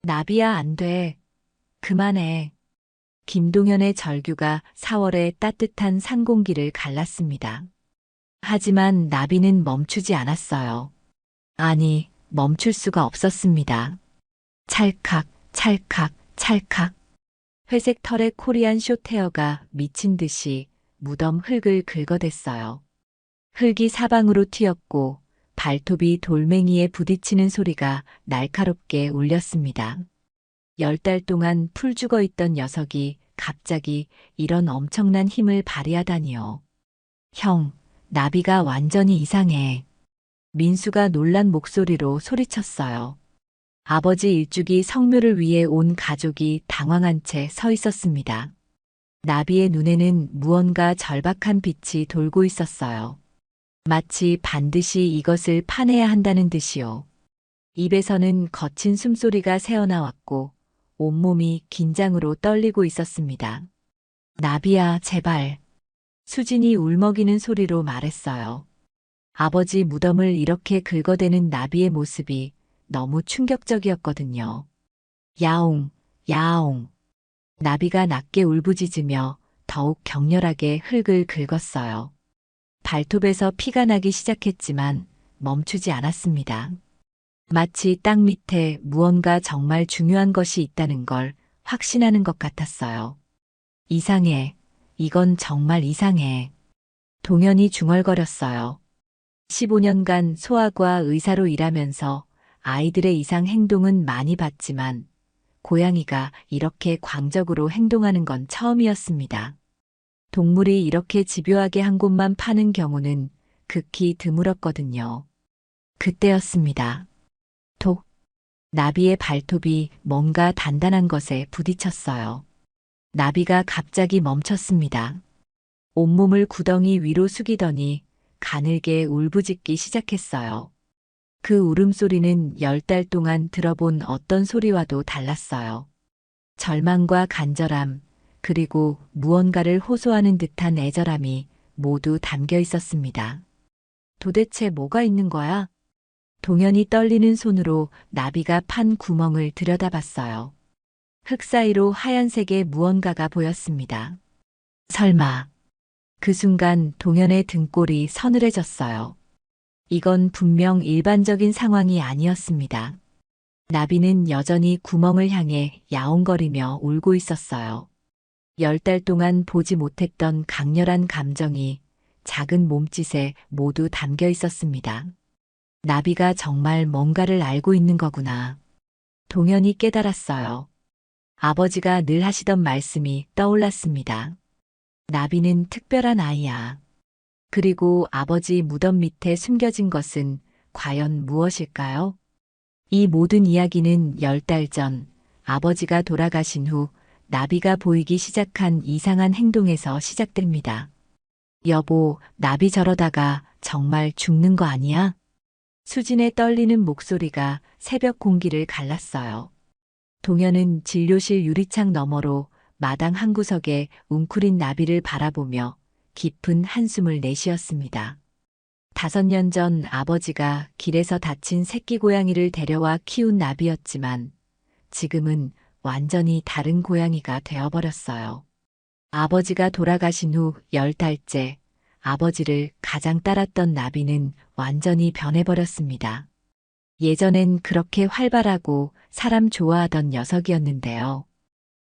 나비야, 안 돼. 그만해. 김동현의 절규가 4월의 따뜻한 산 공기를 갈랐습니다. 하지만 나비는 멈추지 않았어요. 아니, 멈출 수가 없었습니다. 찰칵, 찰칵, 찰칵. 회색 털의 코리안 숏헤어가 미친 듯이 무덤 흙을 긁어댔어요. 흙이 사방으로 튀었고 발톱이 돌멩이에 부딪히는 소리가 날카롭게 울렸습니다. 10달 동안 풀 죽어 있던 녀석이 갑자기 이런 엄청난 힘을 발휘하다니요. 형, 나비가 완전히 이상해. 민수가 놀란 목소리로 소리쳤어요. 아버지 일죽이 성묘를 위해 온 가족이 당황한 채 서 있었습니다. 나비의 눈에는 무언가 절박한 빛이 돌고 있었어요. 마치 반드시 이것을 파내야 한다는 듯이요. 입에서는 거친 숨소리가 새어나왔고 온몸이 긴장으로 떨리고 있었습니다. 나비야, 제발. 수진이 울먹이는 소리로 말했어요. 아버지 무덤을 이렇게 긁어대는 나비의 모습이 너무 충격적이었거든요. 야옹, 야옹. 나비가 낮게 울부짖으며 더욱 격렬하게 흙을 긁었어요. 발톱에서 피가 나기 시작했지만 멈추지 않았습니다. 마치 땅 밑에 무언가 정말 중요한 것이 있다는 걸 확신하는 것 같았어요. 이상해. 이건 정말 이상해. 동현이 중얼거렸어요. 15년간 소아과 의사로 일하면서 아이들의 이상 행동은 많이 봤지만 고양이가 이렇게 광적으로 행동하는 건 처음이었습니다. 동물이 이렇게 집요하게 한 곳만 파는 경우는 극히 드물었거든요. 그때였습니다. 톡. 나비의 발톱이 뭔가 단단한 것에 부딪혔어요. 나비가 갑자기 멈췄습니다. 온몸을 구덩이 위로 숙이더니 가늘게 울부짖기 시작했어요. 그 울음소리는 10달 동안 들어본 어떤 소리와도 달랐어요. 절망과 간절함, 그리고 무언가를 호소하는 듯한 애절함이 모두 담겨 있었습니다. 도대체 뭐가 있는 거야? 동현이 떨리는 손으로 나비가 판 구멍을 들여다봤어요. 흙 사이로 하얀색의 무언가가 보였습니다. 설마. 그 순간 동현의 등골이 서늘해졌어요. 이건 분명 일반적인 상황이 아니었습니다. 나비는 여전히 구멍을 향해 야옹거리며 울고 있었어요. 10달 동안 보지 못했던 강렬한 감정이 작은 몸짓에 모두 담겨 있었습니다. 나비가 정말 뭔가를 알고 있는 거구나. 동현이 깨달았어요. 아버지가 늘 하시던 말씀이 떠올랐습니다. 나비는 특별한 아이야. 그리고 아버지 무덤 밑에 숨겨진 것은 과연 무엇일까요? 이 모든 이야기는 10달 전 아버지가 돌아가신 후 나비가 보이기 시작한 이상한 행동에서 시작됩니다. 여보, 나비 저러다가 정말 죽는 거 아니야? 수진의 떨리는 목소리가 새벽 공기를 갈랐어요. 동현은 진료실 유리창 너머로 마당 한구석에 웅크린 나비를 바라보며 깊은 한숨을 내쉬었습니다. 5년 전 아버지가 길에서 다친 새끼 고양이를 데려와 키운 나비였지만 지금은 완전히 다른 고양이가 되어버렸어요. 아버지가 돌아가신 후 10달째 아버지를 가장 따랐던 나비는 완전히 변해버렸습니다. 예전엔 그렇게 활발하고 사람 좋아하던 녀석이었는데요.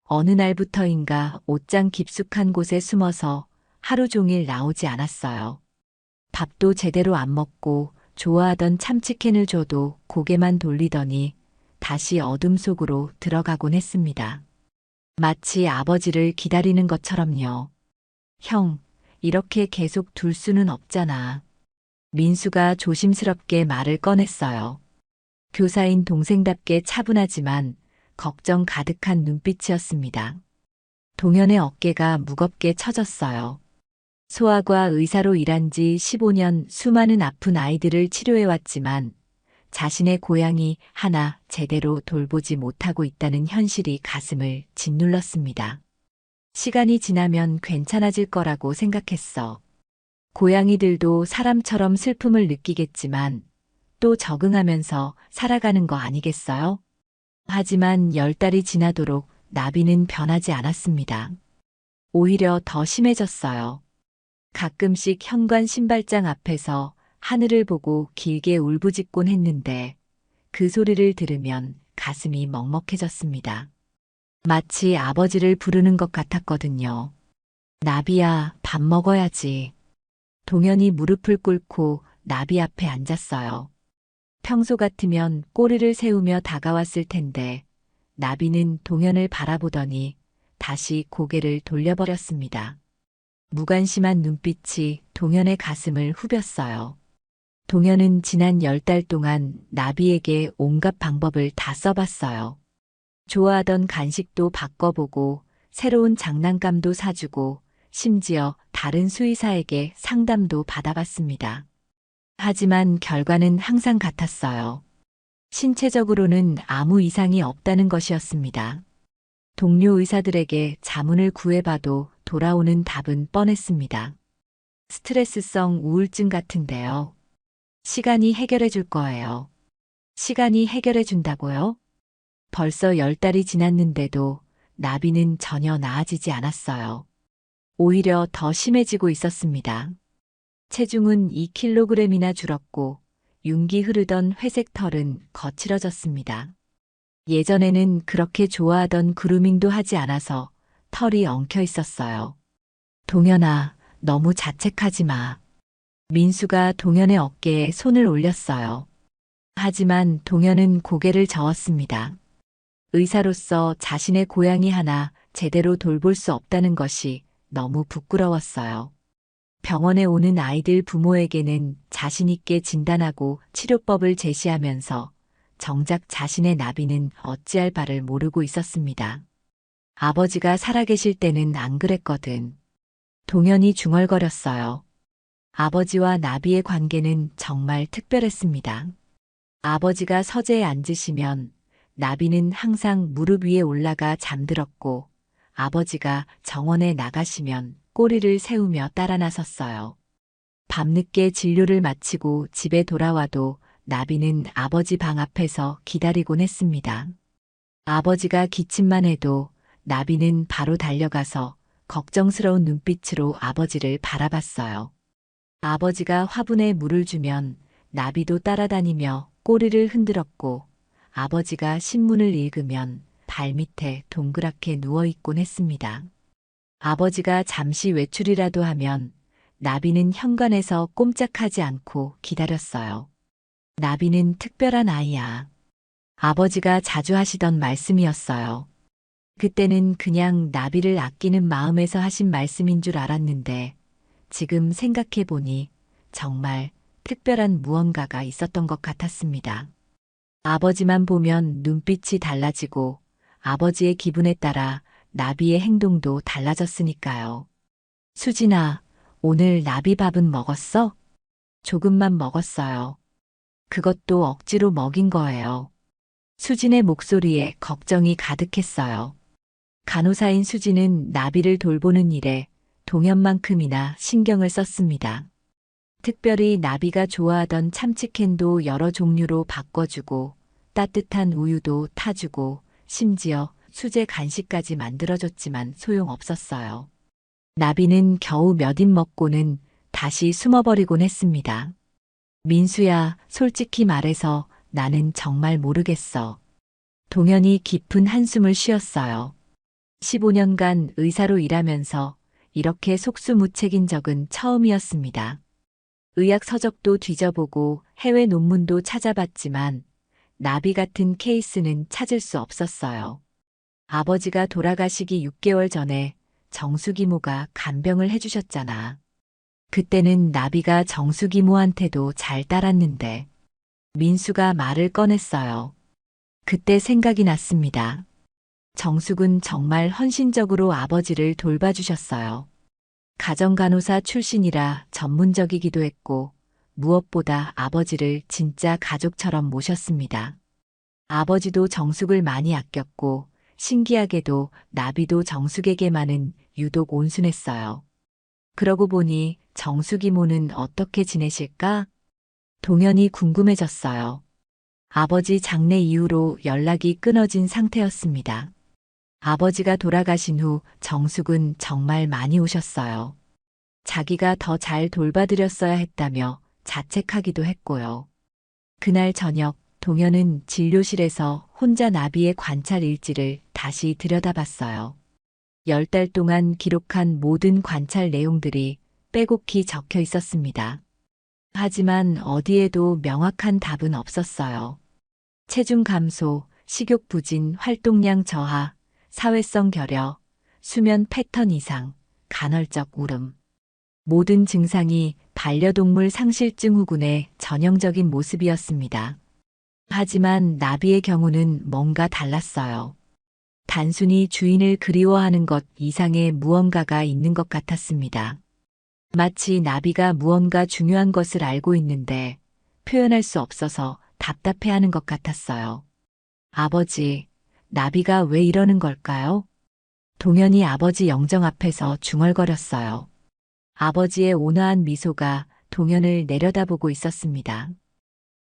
어느 날부터인가 옷장 깊숙한 곳에 숨어서 하루 종일 나오지 않았어요. 밥도 제대로 안 먹고 좋아하던 참치캔을 줘도 고개만 돌리더니 다시 어둠 속으로 들어가곤 했습니다. 마치 아버지를 기다리는 것처럼요. 형, 이렇게 계속 둘 수는 없잖아. 민수가 조심스럽게 말을 꺼냈어요. 교사인 동생답게 차분하지만 걱정 가득한 눈빛이었습니다. 동현의 어깨가 무겁게 처졌어요. 소아과 의사로 일한 지 15년 수많은 아픈 아이들을 치료해왔지만 자신의 고양이 하나 제대로 돌보지 못하고 있다는 현실이 가슴을 짓눌렀습니다. 시간이 지나면 괜찮아질 거라고 생각했어. 고양이들도 사람처럼 슬픔을 느끼겠지만 또 적응하면서 살아가는 거 아니겠어요? 하지만 10달이 지나도록 나비는 변하지 않았습니다. 오히려 더 심해졌어요. 가끔씩 현관 신발장 앞에서 하늘을 보고 길게 울부짖곤 했는데 그 소리를 들으면 가슴이 먹먹해졌습니다. 마치 아버지를 부르는 것 같았거든요. 나비야, 밥 먹어야지. 동현이 무릎을 꿇고 나비 앞에 앉았어요. 평소 같으면 꼬리를 세우며 다가왔을 텐데 나비는 동현을 바라보더니 다시 고개를 돌려버렸습니다. 무관심한 눈빛이 동현의 가슴을 후볐어요. 동현은 지난 10달 동안 나비에게 온갖 방법을 다 써봤어요. 좋아하던 간식도 바꿔보고 새로운 장난감도 사주고 심지어 다른 수의사에게 상담도 받아봤습니다. 하지만 결과는 항상 같았어요. 신체적으로는 아무 이상이 없다는 것이었습니다. 동료 의사들에게 자문을 구해봐도 돌아오는 답은 뻔했습니다. 스트레스성 우울증 같은데요. 시간이 해결해 줄 거예요. 시간이 해결해 준다고요? 벌써 10달이 지났는데도 나비는 전혀 나아지지 않았어요. 오히려 더 심해지고 있었습니다. 체중은 2kg이나 줄었고 윤기 흐르던 회색 털은 거칠어졌습니다. 예전에는 그렇게 좋아하던 그루밍도 하지 않아서 털이 엉켜 있었어요. 동현아, 너무 자책하지 마. 민수가 동현의 어깨에 손을 올렸어요. 하지만 동현은 고개를 저었습니다. 의사로서 자신의 고양이 하나 제대로 돌볼 수 없다는 것이 너무 부끄러웠어요. 병원에 오는 아이들 부모에게는 자신 있게 진단하고 치료법을 제시하면서 정작 자신의 나비는 어찌할 바를 모르고 있었습니다. 아버지가 살아계실 때는 안 그랬거든. 동현이 중얼거렸어요. 아버지와 나비의 관계는 정말 특별했습니다. 아버지가 서재에 앉으시면 나비는 항상 무릎 위에 올라가 잠들었고 아버지가 정원에 나가시면 꼬리를 세우며 따라 나섰어요. 밤늦게 진료를 마치고 집에 돌아와도 나비는 아버지 방 앞에서 기다리곤 했습니다. 아버지가 기침만 해도 나비는 바로 달려가서 걱정스러운 눈빛으로 아버지를 바라봤어요. 아버지가 화분에 물을 주면 나비도 따라다니며 꼬리를 흔들었고 아버지가 신문을 읽으면 발밑에 동그랗게 누워있곤 했습니다. 아버지가 잠시 외출이라도 하면 나비는 현관에서 꼼짝하지 않고 기다렸어요. 나비는 특별한 아이야. 아버지가 자주 하시던 말씀이었어요. 그때는 그냥 나비를 아끼는 마음에서 하신 말씀인 줄 알았는데 지금 생각해보니 정말 특별한 무언가가 있었던 것 같았습니다. 아버지만 보면 눈빛이 달라지고 아버지의 기분에 따라 나비의 행동도 달라졌으니까요. 수진아, 오늘 나비 밥은 먹었어? 조금만 먹었어요. 그것도 억지로 먹인 거예요. 수진의 목소리에 걱정이 가득했어요. 간호사인 수진은 나비를 돌보는 일에 동현만큼이나 신경을 썼습니다. 특별히 나비가 좋아하던 참치캔도 여러 종류로 바꿔주고 따뜻한 우유도 타주고 심지어 수제 간식까지 만들어줬지만 소용없었어요. 나비는 겨우 몇 입 먹고는 다시 숨어버리곤 했습니다. 민수야, 솔직히 말해서 나는 정말 모르겠어. 동현이 깊은 한숨을 쉬었어요. 15년간 의사로 일하면서 이렇게 속수무책인 적은 처음이었습니다. 의학 서적도 뒤져보고 해외 논문도 찾아봤지만 나비 같은 케이스는 찾을 수 없었어요. 아버지가 돌아가시기 6개월 전에 정수기모가 간병을 해주셨잖아. 그때는 나비가 정수기모한테도 잘 따랐는데 민수가 말을 꺼냈어요. 그때 생각이 났습니다. 정숙은 정말 헌신적으로 아버지를 돌봐주셨어요. 가정간호사 출신이라 전문적이기도 했고 무엇보다 아버지를 진짜 가족처럼 모셨습니다. 아버지도 정숙을 많이 아꼈고 신기하게도 나비도 정숙에게만은 유독 온순했어요. 그러고 보니 정숙 이모는 어떻게 지내실까? 동현이 궁금해졌어요. 아버지 장례 이후로 연락이 끊어진 상태였습니다. 아버지가 돌아가신 후 정숙은 정말 많이 우셨어요. 자기가 더 잘 돌봐드렸어야 했다며 자책하기도 했고요. 그날 저녁 동현은 진료실에서 혼자 나비의 관찰 일지를 다시 들여다봤어요. 10달 동안 기록한 모든 관찰 내용들이 빼곡히 적혀 있었습니다. 하지만 어디에도 명확한 답은 없었어요. 체중 감소, 식욕 부진, 활동량 저하, 사회성 결여, 수면 패턴 이상, 간헐적 울음. 모든 증상이 반려동물 상실증 후군의 전형적인 모습이었습니다. 하지만 나비의 경우는 뭔가 달랐어요. 단순히 주인을 그리워하는 것 이상의 무언가가 있는 것 같았습니다. 마치 나비가 무언가 중요한 것을 알고 있는데 표현할 수 없어서 답답해하는 것 같았어요. 아버지, 나비가 왜 이러는 걸까요? 동현이 아버지 영정 앞에서 중얼거렸어요. 아버지의 온화한 미소가 동현을 내려다보고 있었습니다.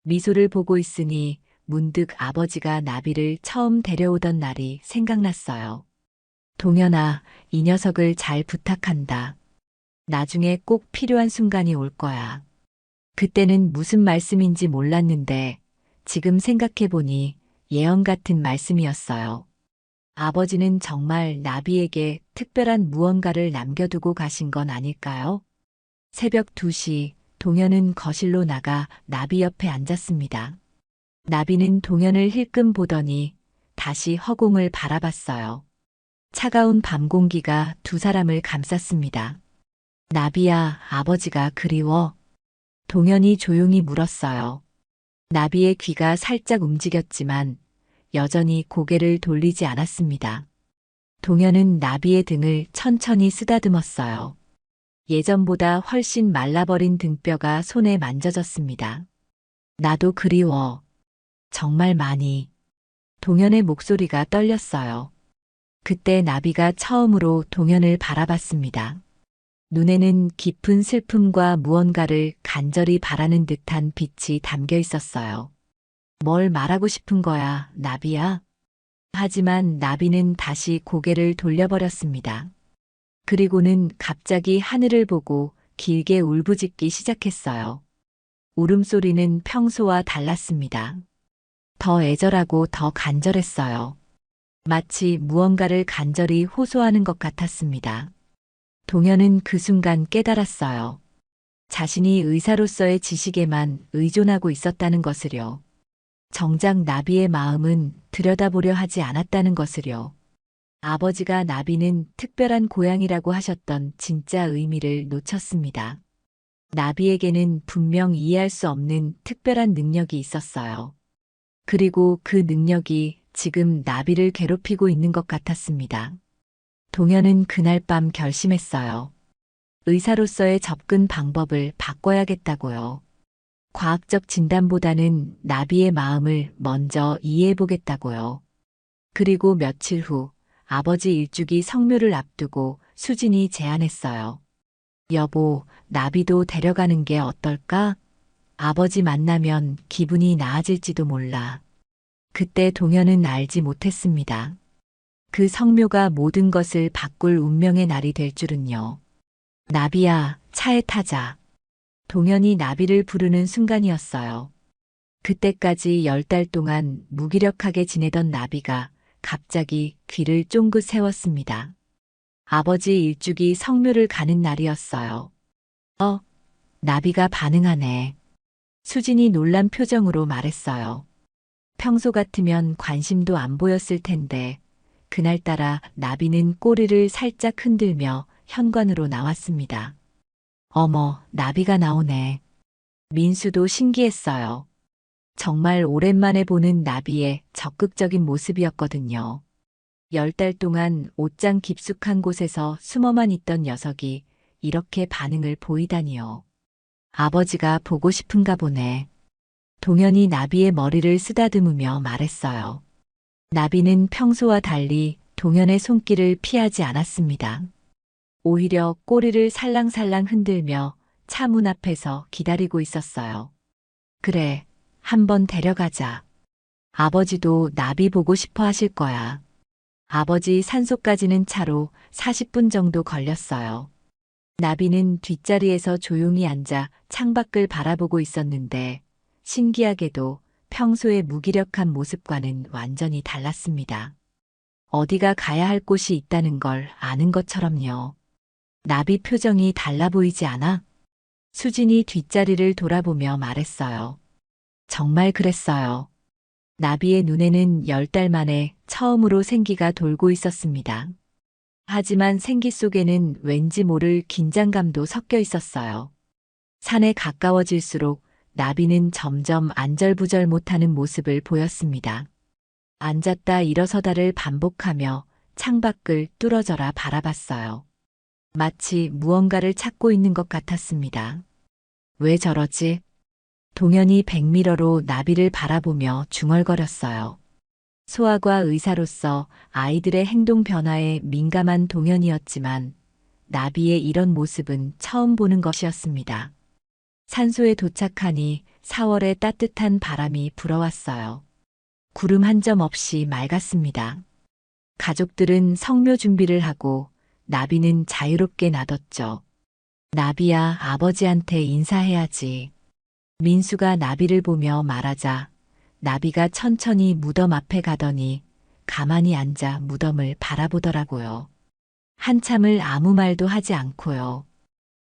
미소를 보고 있으니 문득 아버지가 나비를 처음 데려오던 날이 생각났어요. 동현아, 이 녀석을 잘 부탁한다. 나중에 꼭 필요한 순간이 올 거야. 그때는 무슨 말씀인지 몰랐는데 지금 생각해보니 예언 같은 말씀이었어요. 아버지는 정말 나비에게 특별한 무언가를 남겨두고 가신 건 아닐까요? 새벽 2시 동현은 거실로 나가 나비 옆에 앉았습니다. 나비는 동현을 힐끔 보더니 다시 허공을 바라봤어요. 차가운 밤 공기가 두 사람을 감쌌습니다. 나비야, 아버지가 그리워? 동현이 조용히 물었어요. 나비의 귀가 살짝 움직였지만 여전히 고개를 돌리지 않았습니다. 동현은 나비의 등을 천천히 쓰다듬었어요. 예전보다 훨씬 말라버린 등뼈가 손에 만져졌습니다. 나도 그리워. 정말 많이. 동현의 목소리가 떨렸어요. 그때 나비가 처음으로 동현을 바라봤습니다. 눈에는 깊은 슬픔과 무언가를 간절히 바라는 듯한 빛이 담겨 있었어요. 뭘 말하고 싶은 거야, 나비야? 하지만 나비는 다시 고개를 돌려버렸습니다. 그리고는 갑자기 하늘을 보고 길게 울부짖기 시작했어요. 울음소리는 평소와 달랐습니다. 더 애절하고 더 간절했어요. 마치 무언가를 간절히 호소하는 것 같았습니다. 동현은 그 순간 깨달았어요. 자신이 의사로서의 지식에만 의존하고 있었다는 것을요. 정작 나비의 마음은 들여다보려 하지 않았다는 것을요. 아버지가 나비는 특별한 고양이라고 하셨던 진짜 의미를 놓쳤습니다. 나비에게는 분명 이해할 수 없는 특별한 능력이 있었어요. 그리고 그 능력이 지금 나비를 괴롭히고 있는 것 같았습니다. 동현은 그날 밤 결심했어요. 의사로서의 접근 방법을 바꿔야겠다고요. 과학적 진단보다는 나비의 마음을 먼저 이해해보겠다고요. 그리고 며칠 후 아버지 일주기 성묘를 앞두고 수진이 제안했어요. 여보, 나비도 데려가는 게 어떨까? 아버지 만나면 기분이 나아질지도 몰라. 그때 동현은 알지 못했습니다. 그 성묘가 모든 것을 바꿀 운명의 날이 될 줄은요. 나비야, 차에 타자. 동현이 나비를 부르는 순간이었어요. 그때까지 10달 동안 무기력하게 지내던 나비가 갑자기 귀를 쫑긋 세웠습니다. 아버지 일주기 성묘를 가는 날이었어요. 나비가 반응하네. 수진이 놀란 표정으로 말했어요. 평소 같으면 관심도 안 보였을 텐데 그날따라 나비는 꼬리를 살짝 흔들며 현관으로 나왔습니다. 어머, 나비가 나오네. 민수도 신기했어요. 정말 오랜만에 보는 나비의 적극적인 모습이었거든요. 10달 동안 옷장 깊숙한 곳에서 숨어만 있던 녀석이 이렇게 반응을 보이다니요. 아버지가 보고 싶은가 보네. 동현이 나비의 머리를 쓰다듬으며 말했어요. 나비는 평소와 달리 동현의 손길을 피하지 않았습니다. 오히려 꼬리를 살랑살랑 흔들며 차 문 앞에서 기다리고 있었어요. 그래, 한번 데려가자. 아버지도 나비 보고 싶어 하실 거야. 아버지 산소까지는 차로 40분 정도 걸렸어요. 나비는 뒷자리에서 조용히 앉아 창밖을 바라보고 있었는데 신기하게도 평소의 무기력한 모습과는 완전히 달랐습니다. 어디가 가야 할 곳이 있다는 걸 아는 것처럼요. 나비 표정이 달라 보이지 않아? 수진이 뒷자리를 돌아보며 말했어요. 정말 그랬어요. 나비의 눈에는 10달 만에 처음으로 생기가 돌고 있었습니다. 하지만 생기 속에는 왠지 모를 긴장감도 섞여 있었어요. 산에 가까워질수록 나비는 점점 안절부절 못하는 모습을 보였습니다. 앉았다 일어서다를 반복하며 창밖을 뚫어져라 바라봤어요. 마치 무언가를 찾고 있는 것 같았습니다. 왜 저러지? 동현이 백미러로 나비를 바라보며 중얼거렸어요. 소아과 의사로서 아이들의 행동 변화에 민감한 동현이었지만 나비의 이런 모습은 처음 보는 것이었습니다. 산소에 도착하니 4월의 따뜻한 바람이 불어왔어요. 구름 한 점 없이 맑았습니다. 가족들은 성묘 준비를 하고 나비는 자유롭게 놔뒀죠. 나비야, 아버지한테 인사해야지. 민수가 나비를 보며 말하자 나비가 천천히 무덤 앞에 가더니 가만히 앉아 무덤을 바라보더라고요. 한참을 아무 말도 하지 않고요.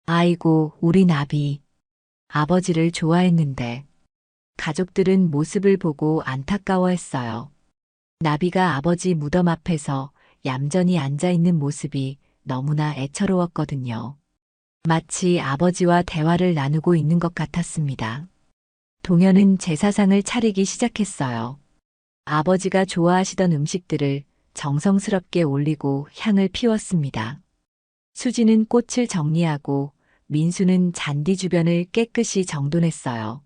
아이고, 우리 나비. 아버지를 좋아했는데 가족들은 모습을 보고 안타까워했어요. 나비가 아버지 무덤 앞에서 얌전히 앉아 있는 모습이 너무나 애처로웠거든요. 마치 아버지와 대화를 나누고 있는 것 같았습니다. 동현은 제사상을 차리기 시작했어요. 아버지가 좋아하시던 음식들을 정성스럽게 올리고 향을 피웠습니다. 수지는 꽃을 정리하고 민수는 잔디 주변을 깨끗이 정돈했어요.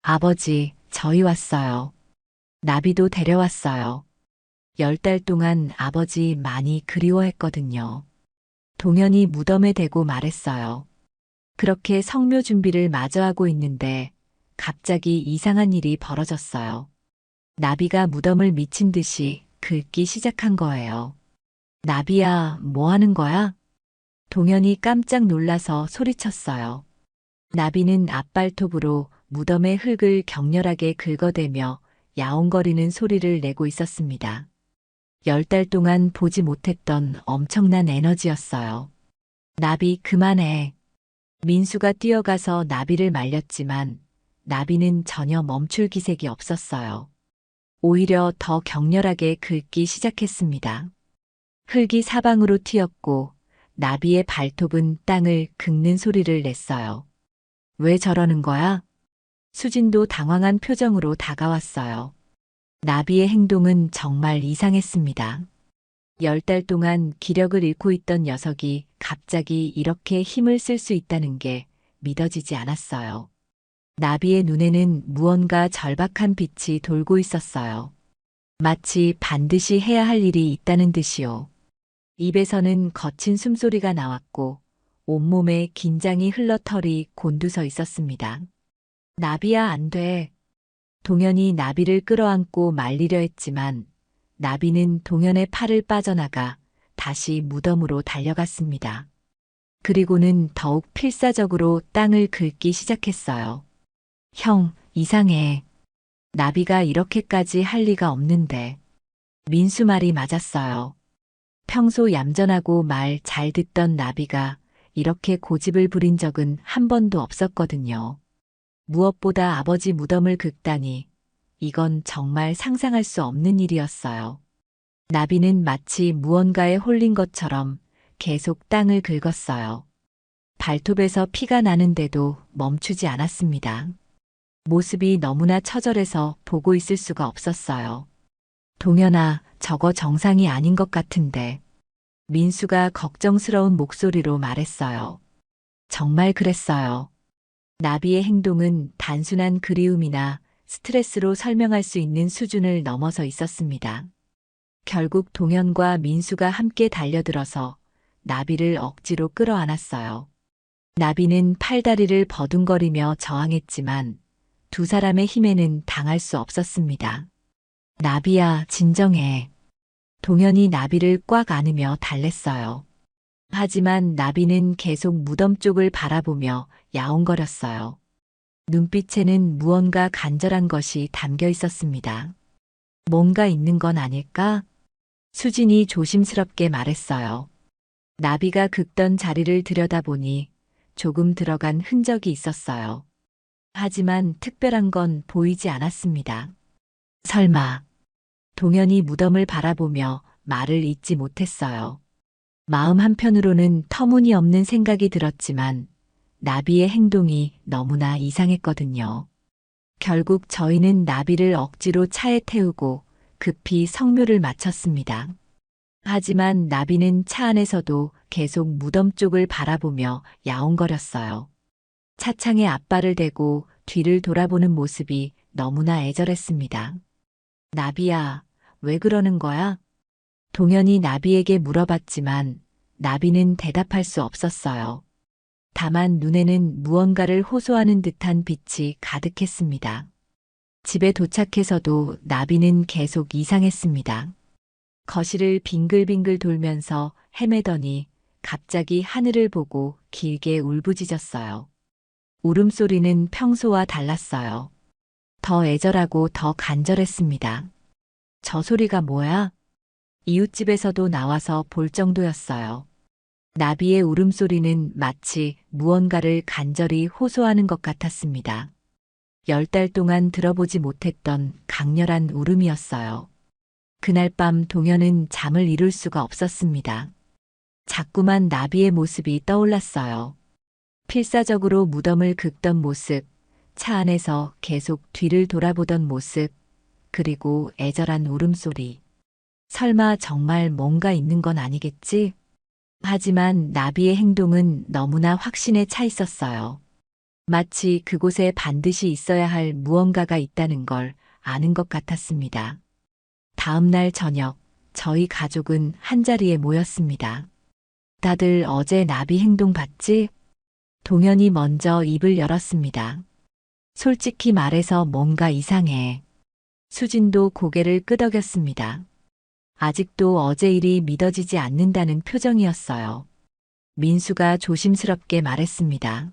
아버지, 저희 왔어요. 나비도 데려왔어요. 10달 동안 아버지 많이 그리워했거든요. 동현이 무덤에 대고 말했어요. 그렇게 성묘 준비를 마저 하고 있는데 갑자기 이상한 일이 벌어졌어요. 나비가 무덤을 미친 듯이 긁기 시작한 거예요. 나비야, 뭐 하는 거야? 동현이 깜짝 놀라서 소리쳤어요. 나비는 앞발톱으로 무덤의 흙을 격렬하게 긁어대며 야옹거리는 소리를 내고 있었습니다. 10달 동안 보지 못했던 엄청난 에너지였어요. 나비 그만해. 민수가 뛰어가서 나비를 말렸지만 나비는 전혀 멈출 기색이 없었어요. 오히려 더 격렬하게 긁기 시작했습니다. 흙이 사방으로 튀었고 나비의 발톱은 땅을 긁는 소리를 냈어요. 왜 저러는 거야? 수진도 당황한 표정으로 다가왔어요. 나비의 행동은 정말 이상했습니다. 10달 동안 기력을 잃고 있던 녀석이 갑자기 이렇게 힘을 쓸 수 있다는 게 믿어지지 않았어요. 나비의 눈에는 무언가 절박한 빛이 돌고 있었어요. 마치 반드시 해야 할 일이 있다는 듯이요. 입에서는 거친 숨소리가 나왔고 온몸에 긴장이 흘러 털이 곤두서 있었습니다. 나비야, 안 돼. 동현이 나비를 끌어안고 말리려 했지만 나비는 동현의 팔을 빠져나가 다시 무덤으로 달려갔습니다. 그리고는 더욱 필사적으로 땅을 긁기 시작했어요. 형, 이상해. 나비가 이렇게까지 할 리가 없는데. 민수 말이 맞았어요. 평소 얌전하고 말 잘 듣던 나비가 이렇게 고집을 부린 적은 한 번도 없었거든요. 무엇보다 아버지 무덤을 긁다니 이건 정말 상상할 수 없는 일이었어요. 나비는 마치 무언가에 홀린 것처럼 계속 땅을 긁었어요. 발톱에서 피가 나는데도 멈추지 않았습니다. 모습이 너무나 처절해서 보고 있을 수가 없었어요. 동현아, 저거 정상이 아닌 것 같은데. 민수가 걱정스러운 목소리로 말했어요. 정말 그랬어요. 나비의 행동은 단순한 그리움이나 스트레스로 설명할 수 있는 수준을 넘어서 있었습니다. 결국 동현과 민수가 함께 달려들어서 나비를 억지로 끌어안았어요. 나비는 팔다리를 버둥거리며 저항했지만 두 사람의 힘에는 당할 수 없었습니다. 나비야, 진정해. 동현이 나비를 꽉 안으며 달랬어요. 하지만 나비는 계속 무덤 쪽을 바라보며 야옹거렸어요. 눈빛에는 무언가 간절한 것이 담겨 있었습니다. 뭔가 있는 건 아닐까? 수진이 조심스럽게 말했어요. 나비가 긁던 자리를 들여다보니 조금 들어간 흔적이 있었어요. 하지만 특별한 건 보이지 않았습니다. 설마, 동현이 무덤을 바라보며 말을 잇지 못했어요. 마음 한편으로는 터무니없는 생각이 들었지만 나비의 행동이 너무나 이상했거든요. 결국 저희는 나비를 억지로 차에 태우고 급히 성묘를 마쳤습니다. 하지만 나비는 차 안에서도 계속 무덤 쪽을 바라보며 야옹거렸어요. 차창에 앞발을 대고 뒤를 돌아보는 모습이 너무나 애절했습니다. 나비야, 왜 그러는 거야? 동현이 나비에게 물어봤지만 나비는 대답할 수 없었어요. 다만 눈에는 무언가를 호소하는 듯한 빛이 가득했습니다. 집에 도착해서도 나비는 계속 이상했습니다. 거실을 빙글빙글 돌면서 헤매더니 갑자기 하늘을 보고 길게 울부짖었어요. 울음소리는 평소와 달랐어요. 더 애절하고 더 간절했습니다. 저 소리가 뭐야? 이웃집에서도 나와서 볼 정도였어요. 나비의 울음소리는 마치 무언가를 간절히 호소하는 것 같았습니다. 10달 동안 들어보지 못했던 강렬한 울음이었어요. 그날 밤 동현은 잠을 이룰 수가 없었습니다. 자꾸만 나비의 모습이 떠올랐어요. 필사적으로 무덤을 긁던 모습, 차 안에서 계속 뒤를 돌아보던 모습, 그리고 애절한 울음소리. 설마 정말 뭔가 있는 건 아니겠지? 하지만 나비의 행동은 너무나 확신에 차 있었어요. 마치 그곳에 반드시 있어야 할 무언가가 있다는 걸 아는 것 같았습니다. 다음 날 저녁, 저희 가족은 한자리에 모였습니다. 다들 어제 나비 행동 봤지? 동현이 먼저 입을 열었습니다. 솔직히 말해서 뭔가 이상해. 수진도 고개를 끄덕였습니다. 아직도 어제 일이 믿어지지 않는다는 표정이었어요. 민수가 조심스럽게 말했습니다.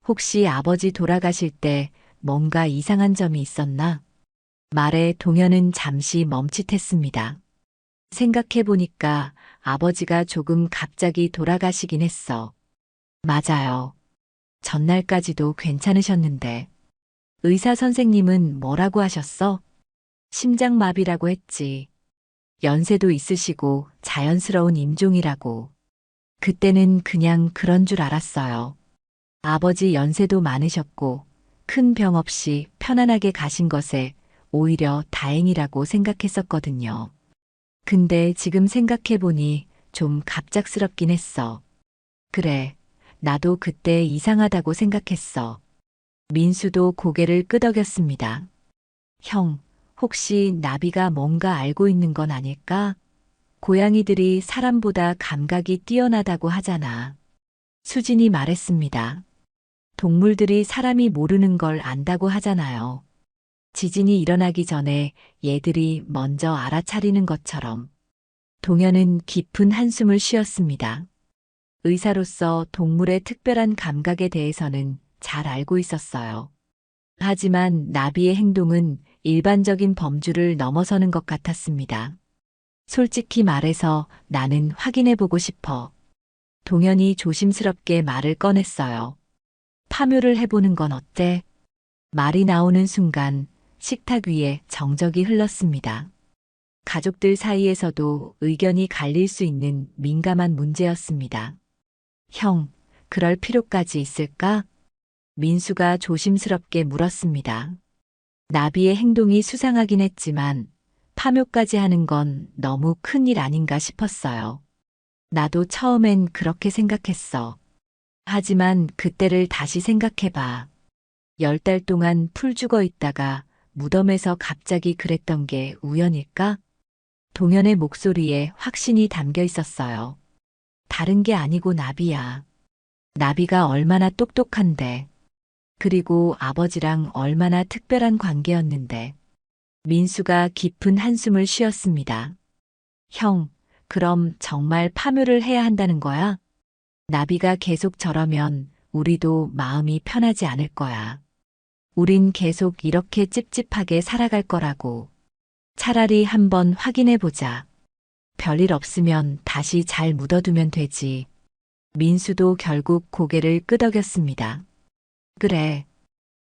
혹시 아버지 돌아가실 때 뭔가 이상한 점이 있었나? 말에 동현은 잠시 멈칫했습니다. 생각해보니까 아버지가 조금 갑자기 돌아가시긴 했어. 맞아요. 전날까지도 괜찮으셨는데. 의사 선생님은 뭐라고 하셨어? 심장마비라고 했지. 연세도 있으시고 자연스러운 임종이라고. 그때는 그냥 그런 줄 알았어요. 아버지 연세도 많으셨고 큰 병 없이 편안하게 가신 것에 오히려 다행이라고 생각했었거든요. 근데 지금 생각해보니 좀 갑작스럽긴 했어. 그래, 나도 그때 이상하다고 생각했어. 민수도 고개를 끄덕였습니다. 형, 혹시 나비가 뭔가 알고 있는 건 아닐까? 고양이들이 사람보다 감각이 뛰어나다고 하잖아. 수진이 말했습니다. 동물들이 사람이 모르는 걸 안다고 하잖아요. 지진이 일어나기 전에 얘들이 먼저 알아차리는 것처럼. 동현은 깊은 한숨을 쉬었습니다. 의사로서 동물의 특별한 감각에 대해서는 잘 알고 있었어요. 하지만 나비의 행동은 일반적인 범주를 넘어서는 것 같았습니다. 솔직히 말해서 나는 확인해보고 싶어. 동현이 조심스럽게 말을 꺼냈어요. 파묘를 해보는 건 어때? 말이 나오는 순간 식탁 위에 정적이 흘렀습니다. 가족들 사이에서도 의견이 갈릴 수 있는 민감한 문제였습니다. 형, 그럴 필요까지 있을까? 민수가 조심스럽게 물었습니다. 나비의 행동이 수상하긴 했지만 파묘까지 하는 건 너무 큰일 아닌가 싶었어요. 나도 처음엔 그렇게 생각했어. 하지만 그때를 다시 생각해봐. 10달 동안 풀 죽어 있다가 무덤에서 갑자기 그랬던 게 우연일까? 동현의 목소리에 확신이 담겨 있었어요. 다른 게 아니고 나비야. 나비가 얼마나 똑똑한데. 그리고 아버지랑 얼마나 특별한 관계였는데. 민수가 깊은 한숨을 쉬었습니다. 형, 그럼 정말 파묘를 해야 한다는 거야? 나비가 계속 저러면 우리도 마음이 편하지 않을 거야. 우린 계속 이렇게 찝찝하게 살아갈 거라고. 차라리 한번 확인해 보자. 별일 없으면 다시 잘 묻어두면 되지. 민수도 결국 고개를 끄덕였습니다. 그래.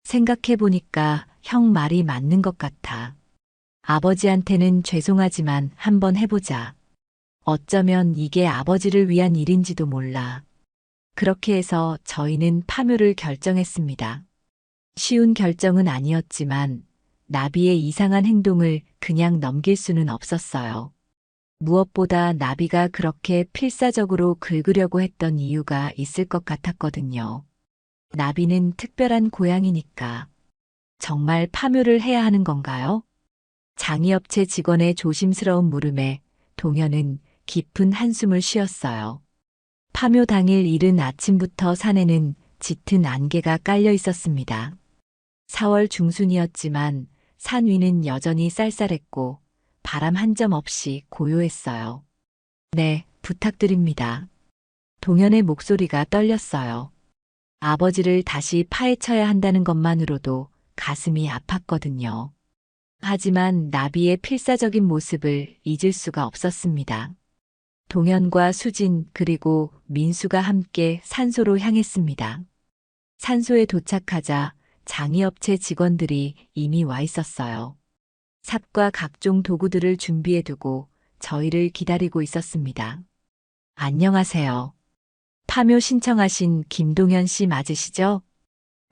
생각해 보니까 형 말이 맞는 것 같아. 아버지한테는 죄송하지만 한번 해보자. 어쩌면 이게 아버지를 위한 일인지도 몰라. 그렇게 해서 저희는 파묘를 결정했습니다. 쉬운 결정은 아니었지만 나비의 이상한 행동을 그냥 넘길 수는 없었어요. 무엇보다 나비가 그렇게 필사적으로 긁으려고 했던 이유가 있을 것 같았거든요. 나비는 특별한 고양이니까. 정말 파묘를 해야 하는 건가요? 장의업체 직원의 조심스러운 물음에 동현은 깊은 한숨을 쉬었어요. 파묘 당일 이른 아침부터 산에는 짙은 안개가 깔려 있었습니다. 4월 중순이었지만 산 위는 여전히 쌀쌀했고 바람 한 점 없이 고요했어요. 네, 부탁드립니다. 동현의 목소리가 떨렸어요. 아버지를 다시 파헤쳐야 한다는 것만으로도 가슴이 아팠거든요. 하지만 나비의 필사적인 모습을 잊을 수가 없었습니다. 동현과 수진 그리고 민수가 함께 산소로 향했습니다. 산소에 도착하자 장의업체 직원들이 이미 와 있었어요. 삽과 각종 도구들을 준비해두고 저희를 기다리고 있었습니다. 안녕하세요. 파묘 신청하신 김동현 씨 맞으시죠?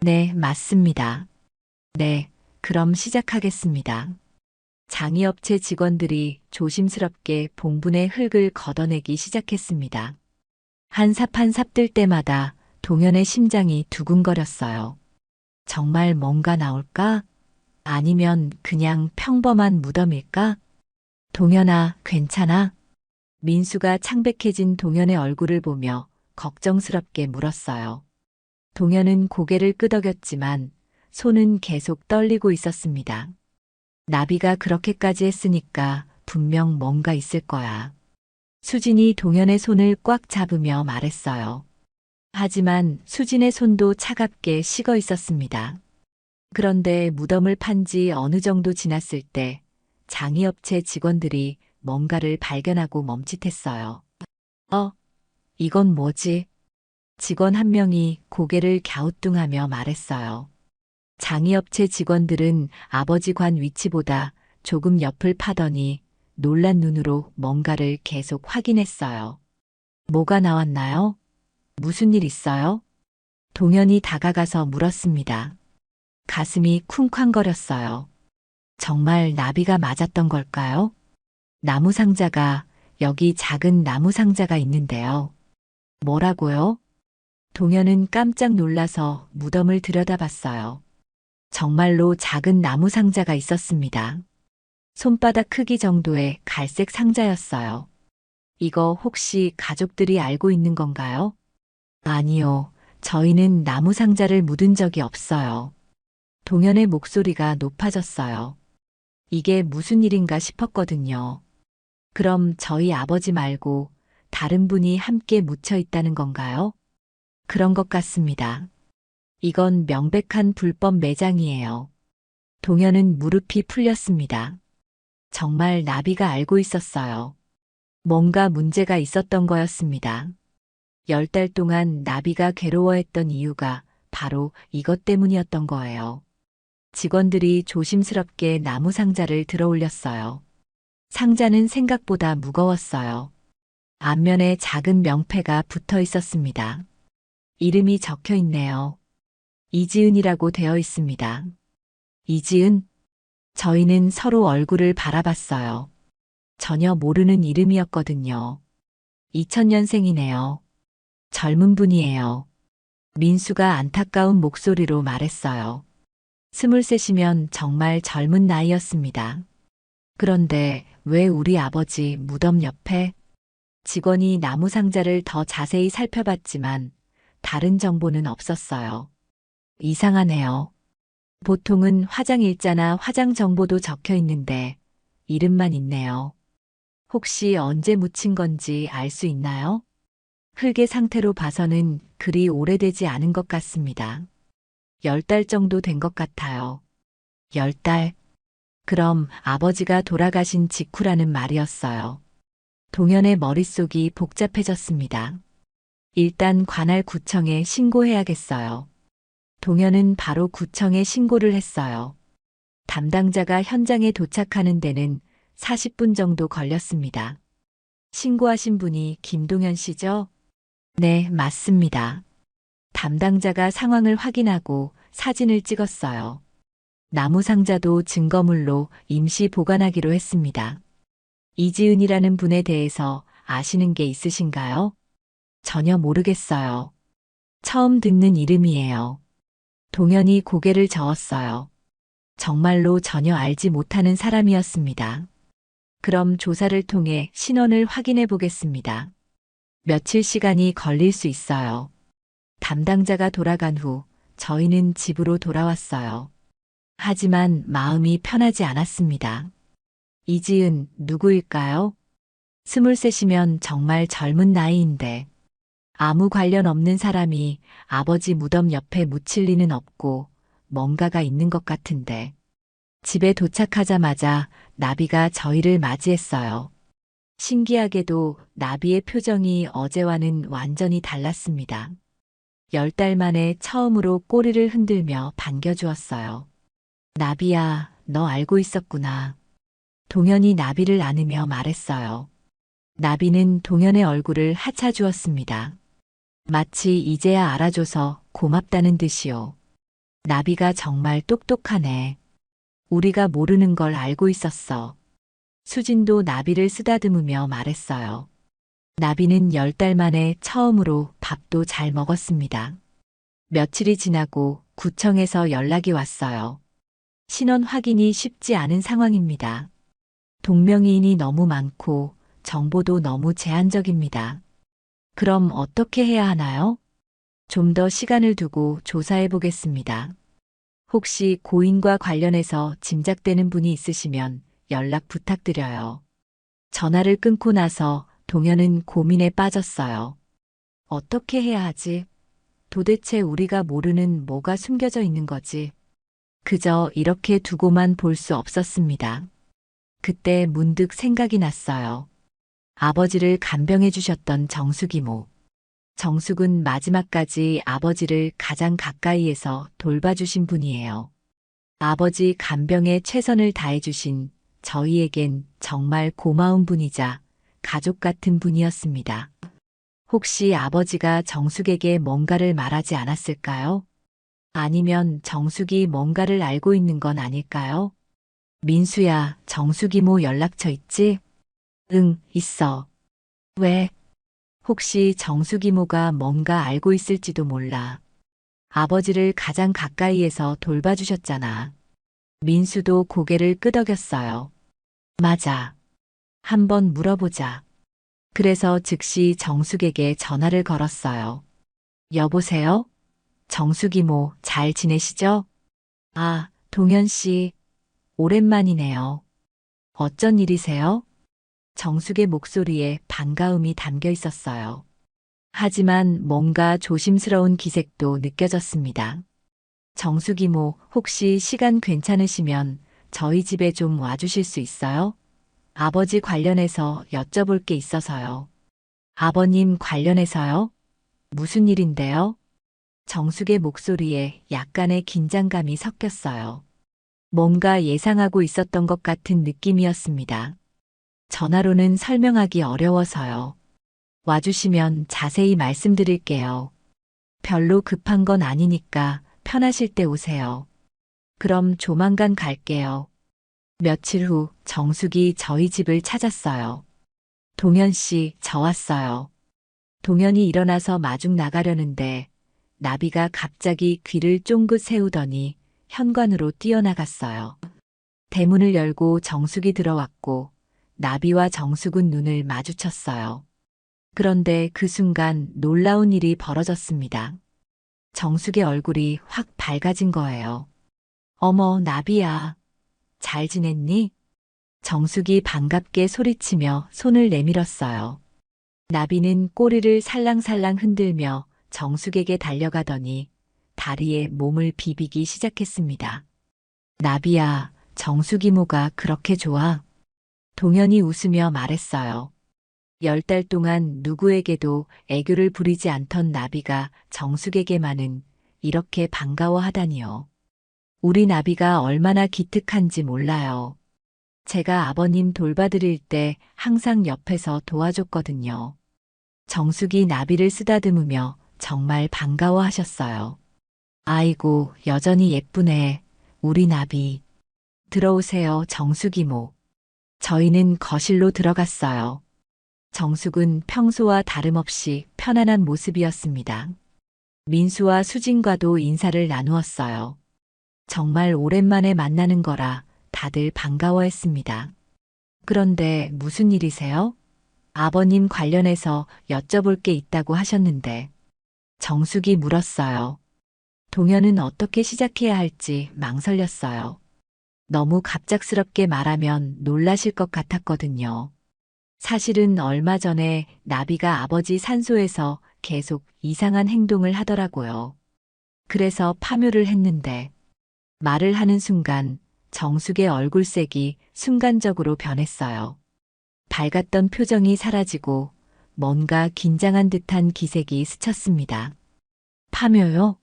네, 맞습니다. 네, 그럼 시작하겠습니다. 장의업체 직원들이 조심스럽게 봉분의 흙을 걷어내기 시작했습니다. 한 삽 한 삽 뜰 때마다 동현의 심장이 두근거렸어요. 정말 뭔가 나올까? 아니면 그냥 평범한 무덤일까? 동현아, 괜찮아? 민수가 창백해진 동현의 얼굴을 보며 걱정스럽게 물었어요. 동현은 고개를 끄덕였지만 손은 계속 떨리고 있었습니다. 나비가 그렇게까지 했으니까 분명 뭔가 있을 거야. 수진이 동현의 손을 꽉 잡으며 말했어요. 하지만 수진의 손도 차갑게 식어 있었습니다. 그런데 무덤을 판 지 어느 정도 지났을 때 장의업체 직원들이 뭔가를 발견하고 멈칫했어요. 이건 뭐지? 직원 한 명이 고개를 갸우뚱하며 말했어요. 장의업체 직원들은 아버지 관 위치보다 조금 옆을 파더니 놀란 눈으로 뭔가를 계속 확인했어요. 뭐가 나왔나요? 무슨 일 있어요? 동현이 다가가서 물었습니다. 가슴이 쿵쾅거렸어요. 정말 나비가 맞았던 걸까요? 나무 상자가, 여기 작은 나무 상자가 있는데요. 뭐라고요? 동현은 깜짝 놀라서 무덤을 들여다봤어요. 정말로 작은 나무 상자가 있었습니다. 손바닥 크기 정도의 갈색 상자였어요. 이거 혹시 가족들이 알고 있는 건가요? 아니요. 저희는 나무 상자를 묻은 적이 없어요. 동현의 목소리가 높아졌어요. 이게 무슨 일인가 싶었거든요. 그럼 저희 아버지 말고 다른 분이 함께 묻혀 있다는 건가요? 그런 것 같습니다. 이건 명백한 불법 매장이에요. 동현은 무릎이 풀렸습니다. 정말 나비가 알고 있었어요. 뭔가 문제가 있었던 거였습니다. 10달 동안 나비가 괴로워했던 이유가 바로 이것 때문이었던 거예요. 직원들이 조심스럽게 나무 상자를 들어 올렸어요. 상자는 생각보다 무거웠어요. 앞면에 작은 명패가 붙어 있었습니다. 이름이 적혀 있네요. 이지은이라고 되어 있습니다. 이지은? 저희는 서로 얼굴을 바라봤어요. 전혀 모르는 이름이었거든요. 2000년생이네요. 젊은 분이에요. 민수가 안타까운 목소리로 말했어요. 23이면 정말 젊은 나이였습니다. 그런데 왜 우리 아버지 무덤 옆에? 직원이 나무 상자를 더 자세히 살펴봤지만 다른 정보는 없었어요. 이상하네요. 보통은 화장 일자나 화장 정보도 적혀 있는데 이름만 있네요. 혹시 언제 묻힌 건지 알 수 있나요? 흙의 상태로 봐서는 그리 오래되지 않은 것 같습니다. 10달 정도 된 것 같아요. 10달? 그럼 아버지가 돌아가신 직후라는 말이었어요. 동현의 머릿속이 복잡해졌습니다. 일단 관할 구청에 신고해야겠어요. 동현은 바로 구청에 신고를 했어요. 담당자가 현장에 도착하는 데는 40분 정도 걸렸습니다. 신고하신 분이 김동현 씨죠? 네, 맞습니다. 담당자가 상황을 확인하고 사진을 찍었어요. 나무 상자도 증거물로 임시 보관하기로 했습니다. 이지은이라는 분에 대해서 아시는 게 있으신가요? 전혀 모르겠어요. 처음 듣는 이름이에요. 동현이 고개를 저었어요. 정말로 전혀 알지 못하는 사람이었습니다. 그럼 조사를 통해 신원을 확인해 보겠습니다. 며칠 시간이 걸릴 수 있어요. 담당자가 돌아간 후 저희는 집으로 돌아왔어요. 하지만 마음이 편하지 않았습니다. 이지은 누구일까요? 23이면 정말 젊은 나이인데 아무 관련 없는 사람이 아버지 무덤 옆에 묻힐 리는 없고 뭔가가 있는 것 같은데 집에 도착하자마자 나비가 저희를 맞이했어요. 신기하게도 나비의 표정이 어제와는 완전히 달랐습니다. 10달 만에 처음으로 꼬리를 흔들며 반겨주었어요. 나비야, 너 알고 있었구나. 동현이 나비를 안으며 말했어요. 나비는 동현의 얼굴을 하차주었습니다. 마치 이제야 알아줘서 고맙다는 듯이요. 나비가 정말 똑똑하네. 우리가 모르는 걸 알고 있었어. 수진도 나비를 쓰다듬으며 말했어요. 나비는 10달 만에 처음으로 밥도 잘 먹었습니다. 며칠이 지나고 구청에서 연락이 왔어요. 신원 확인이 쉽지 않은 상황입니다. 동명이인이 너무 많고 정보도 너무 제한적입니다. 그럼 어떻게 해야 하나요? 좀 더 시간을 두고 조사해 보겠습니다. 혹시 고인과 관련해서 짐작되는 분이 있으시면 연락 부탁드려요. 전화를 끊고 나서 동현은 고민에 빠졌어요. 어떻게 해야 하지? 도대체 우리가 모르는 뭐가 숨겨져 있는 거지? 그저 이렇게 두고만 볼 수 없었습니다. 그때 문득 생각이 났어요. 아버지를 간병해 주셨던 정숙이모. 정숙은 마지막까지 아버지를 가장 가까이에서 돌봐주신 분이에요. 아버지 간병에 최선을 다해주신 저희에겐 정말 고마운 분이자 가족 같은 분이었습니다. 혹시 아버지가 정숙에게 뭔가를 말하지 않았을까요? 아니면 정숙이 뭔가를 알고 있는 건 아닐까요? 민수야, 정숙이모 연락처 있지? 응, 있어. 왜? 혹시 정숙이모가 뭔가 알고 있을지도 몰라. 아버지를 가장 가까이에서 돌봐주셨잖아. 민수도 고개를 끄덕였어요. 맞아. 한번 물어보자. 그래서 즉시 정숙에게 전화를 걸었어요. 여보세요? 정숙이모 잘 지내시죠? 아, 동현 씨. 오랜만이네요. 어쩐 일이세요? 정숙의 목소리에 반가움이 담겨 있었어요. 하지만 뭔가 조심스러운 기색도 느껴졌습니다. 정숙이모, 혹시 시간 괜찮으시면 저희 집에 좀 와주실 수 있어요? 아버지 관련해서 여쭤볼 게 있어서요. 아버님 관련해서요? 무슨 일인데요? 정숙의 목소리에 약간의 긴장감이 섞였어요. 뭔가 예상하고 있었던 것 같은 느낌이었습니다. 전화로는 설명하기 어려워서요. 와주시면 자세히 말씀드릴게요. 별로 급한 건 아니니까 편하실 때 오세요. 그럼 조만간 갈게요. 며칠 후 정숙이 저희 집을 찾았어요. 동현 씨, 저 왔어요. 동현이 일어나서 마중 나가려는데 나비가 갑자기 귀를 쫑긋 세우더니 현관으로 뛰어나갔어요. 대문을 열고 정숙이 들어왔고 나비와 정숙은 눈을 마주쳤어요. 그런데 그 순간 놀라운 일이 벌어졌습니다. 정숙의 얼굴이 확 밝아진 거예요. 어머, 나비야. 잘 지냈니? 정숙이 반갑게 소리치며 손을 내밀었어요. 나비는 꼬리를 살랑살랑 흔들며 정숙에게 달려가더니 다리에 몸을 비비기 시작했습니다. 나비야, 정숙 이모가 그렇게 좋아? 동현이 웃으며 말했어요. 10달 동안 누구에게도 애교를 부리지 않던 나비가 정숙에게만은 이렇게 반가워하다니요. 우리 나비가 얼마나 기특한지 몰라요. 제가 아버님 돌봐드릴 때 항상 옆에서 도와줬거든요. 정숙이 나비를 쓰다듬으며 정말 반가워하셨어요. 아이고, 여전히 예쁘네. 우리 나비. 들어오세요, 정숙 이모. 저희는 거실로 들어갔어요. 정숙은 평소와 다름없이 편안한 모습이었습니다. 민수와 수진과도 인사를 나누었어요. 정말 오랜만에 만나는 거라 다들 반가워했습니다. 그런데 무슨 일이세요? 아버님 관련해서 여쭤볼 게 있다고 하셨는데. 정숙이 물었어요. 동현은 어떻게 시작해야 할지 망설였어요. 너무 갑작스럽게 말하면 놀라실 것 같았거든요. 사실은 얼마 전에 나비가 아버지 산소에서 계속 이상한 행동을 하더라고요. 그래서 파묘를 했는데 말을 하는 순간 정숙의 얼굴색이 순간적으로 변했어요. 밝았던 표정이 사라지고 뭔가 긴장한 듯한 기색이 스쳤습니다. 파묘요?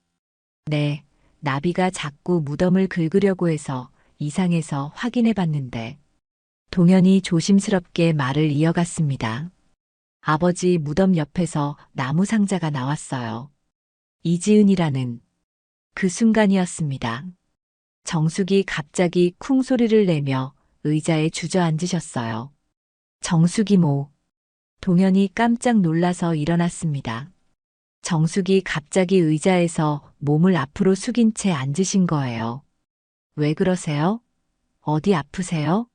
네, 나비가 자꾸 무덤을 긁으려고 해서 이상해서 확인해 봤는데 동현이 조심스럽게 말을 이어갔습니다. 아버지 무덤 옆에서 나무 상자가 나왔어요. 이지은이라는 그 순간이었습니다. 정숙이 갑자기 쿵 소리를 내며 의자에 주저앉으셨어요. 정숙이 모. 동현이 깜짝 놀라서 일어났습니다. 정숙이 갑자기 의자에서 몸을 앞으로 숙인 채 앉으신 거예요. 왜 그러세요? 어디 아프세요?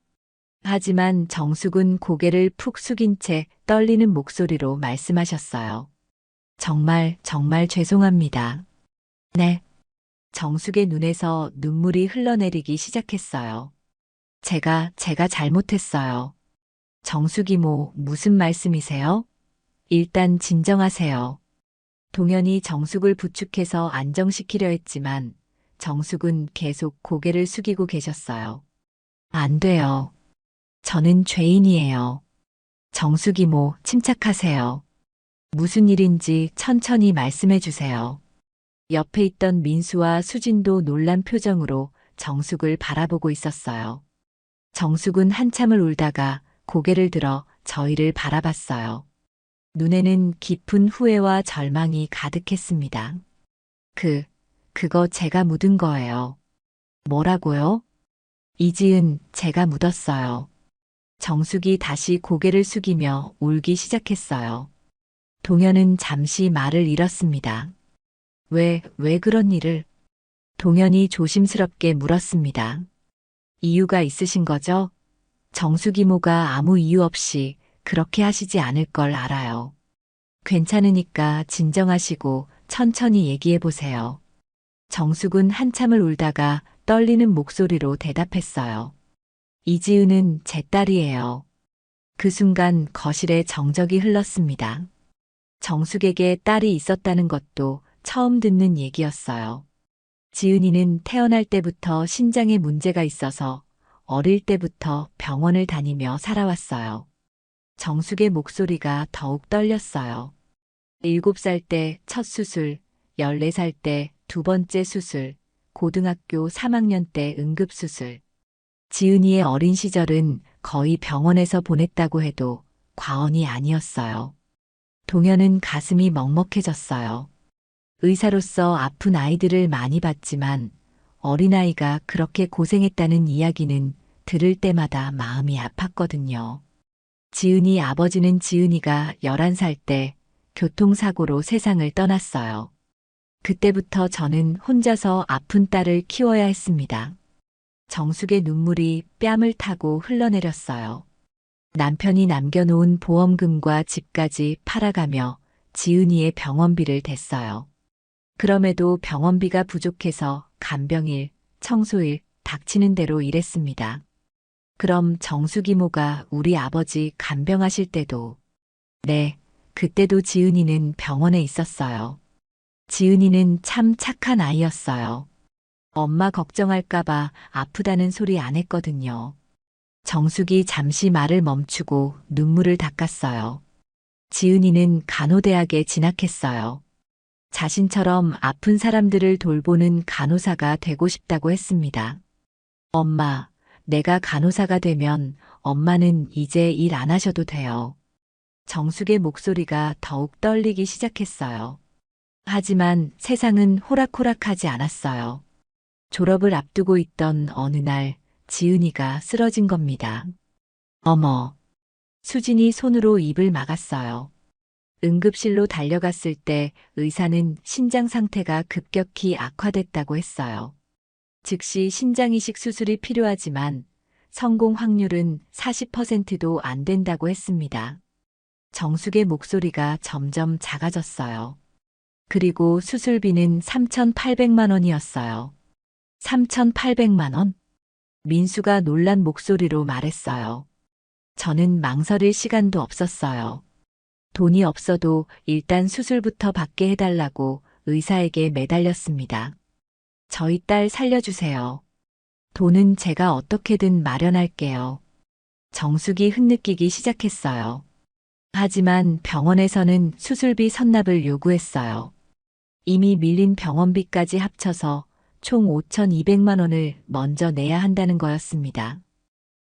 하지만 정숙은 고개를 푹 숙인 채 떨리는 목소리로 말씀하셨어요. 정말 죄송합니다. 네. 정숙의 눈에서 눈물이 흘러내리기 시작했어요. 제가 잘못했어요. 정숙 이모, 무슨 말씀이세요? 일단 진정하세요. 동현이 정숙을 부축해서 안정시키려 했지만 정숙은 계속 고개를 숙이고 계셨어요. 안 돼요. 저는 죄인이에요. 정숙 이모, 침착하세요. 무슨 일인지 천천히 말씀해 주세요. 옆에 있던 민수와 수진도 놀란 표정으로 정숙을 바라보고 있었어요. 정숙은 한참을 울다가 고개를 들어 저희를 바라봤어요. 눈에는 깊은 후회와 절망이 가득했습니다. 그거 제가 묻은 거예요. 뭐라고요? 이지은, 제가 묻었어요. 정숙이 다시 고개를 숙이며 울기 시작했어요. 동현은 잠시 말을 잃었습니다. 왜 그런 일을? 동현이 조심스럽게 물었습니다. 이유가 있으신 거죠? 정숙 이모가 아무 이유 없이 그렇게 하시지 않을 걸 알아요. 괜찮으니까 진정하시고 천천히 얘기해 보세요. 정숙은 한참을 울다가 떨리는 목소리로 대답했어요. 이지은은 제 딸이에요. 그 순간 거실에 정적이 흘렀습니다. 정숙에게 딸이 있었다는 것도 처음 듣는 얘기였어요. 지은이는 태어날 때부터 신장에 문제가 있어서 어릴 때부터 병원을 다니며 살아왔어요. 정숙의 목소리가 더욱 떨렸어요. 7살 때 첫 수술, 14살 때 두 번째 수술, 고등학교 3학년 때 응급수술. 지은이의 어린 시절은 거의 병원에서 보냈다고 해도 과언이 아니었어요. 동현은 가슴이 먹먹해졌어요. 의사로서 아픈 아이들을 많이 봤지만 어린아이가 그렇게 고생했다는 이야기는 들을 때마다 마음이 아팠거든요. 지은이 아버지는 지은이가 11살 때 교통사고로 세상을 떠났어요. 그때부터 저는 혼자서 아픈 딸을 키워야 했습니다. 정숙의 눈물이 뺨을 타고 흘러내렸어요. 남편이 남겨놓은 보험금과 집까지 팔아가며 지은이의 병원비를 댔어요. 그럼에도 병원비가 부족해서 간병일, 청소일, 닥치는 대로 일했습니다. 그럼 정숙 이모가 우리 아버지 간병하실 때도, 네, 그때도 지은이는 병원에 있었어요. 지은이는 참 착한 아이였어요. 엄마 걱정할까봐 아프다는 소리 안 했거든요. 정숙이 잠시 말을 멈추고 눈물을 닦았어요. 지은이는 간호대학에 진학했어요. 자신처럼 아픈 사람들을 돌보는 간호사가 되고 싶다고 했습니다. 엄마, 내가 간호사가 되면 엄마는 이제 일 안 하셔도 돼요. 정숙의 목소리가 더욱 떨리기 시작했어요. 하지만 세상은 호락호락하지 않았어요. 졸업을 앞두고 있던 어느 날 지은이가 쓰러진 겁니다. 어머. 수진이 손으로 입을 막았어요. 응급실로 달려갔을 때 의사는 신장 상태가 급격히 악화됐다고 했어요. 즉시 신장 이식 수술이 필요하지만 성공 확률은 40%도 안 된다고 했습니다. 정숙의 목소리가 점점 작아졌어요. 그리고 수술비는 3,800만 원이었어요. 3,800만 원? 민수가 놀란 목소리로 말했어요. 저는 망설일 시간도 없었어요. 돈이 없어도 일단 수술부터 받게 해달라고 의사에게 매달렸습니다. 저희 딸 살려주세요. 돈은 제가 어떻게든 마련할게요. 정숙이 흐느끼기 시작했어요. 하지만 병원에서는 수술비 선납을 요구했어요. 이미 밀린 병원비까지 합쳐서 총 5,200만 원을 먼저 내야 한다는 거였습니다.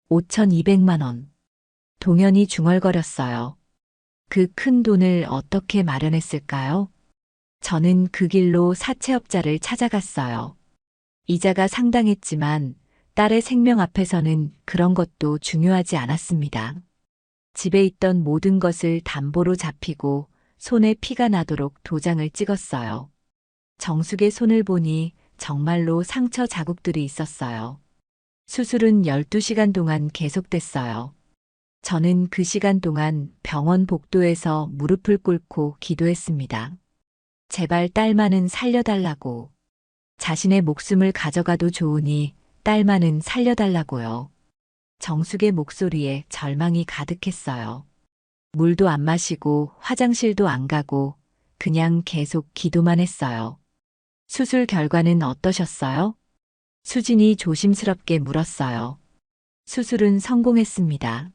5,200만 원. 동현이 중얼거렸어요. 그 큰 돈을 어떻게 마련했을까요? 저는 그 길로 사채업자를 찾아갔어요. 이자가 상당했지만 딸의 생명 앞에서는 그런 것도 중요하지 않았습니다. 집에 있던 모든 것을 담보로 잡히고 손에 피가 나도록 도장을 찍었어요. 정숙의 손을 보니 정말로 상처 자국들이 있었어요. 수술은 12시간 동안 계속됐어요. 저는 그 시간 동안 병원 복도에서 무릎을 꿇고 기도했습니다. 제발 딸만은 살려달라고. 자신의 목숨을 가져가도 좋으니 딸만은 살려달라고요. 정숙의 목소리에 절망이 가득했어요. 물도 안 마시고 화장실도 안 가고 그냥 계속 기도만 했어요. 수술 결과는 어떠셨어요? 수진이 조심스럽게 물었어요. 수술은 성공했습니다.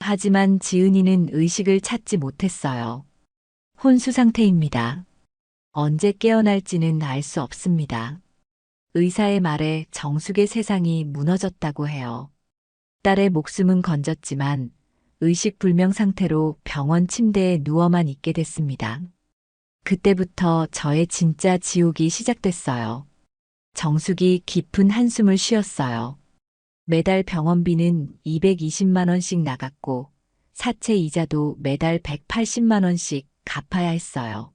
하지만 지은이는 의식을 찾지 못했어요. 혼수 상태입니다. 언제 깨어날지는 알 수 없습니다. 의사의 말에 정숙의 세상이 무너졌다고 해요. 딸의 목숨은 건졌지만 의식불명 상태로 병원 침대에 누워만 있게 됐습니다. 그때부터 저의 진짜 지옥이 시작됐어요. 정숙이 깊은 한숨을 쉬었어요. 매달 병원비는 220만 원씩 나갔고 사채 이자도 매달 180만 원씩 갚아야 했어요.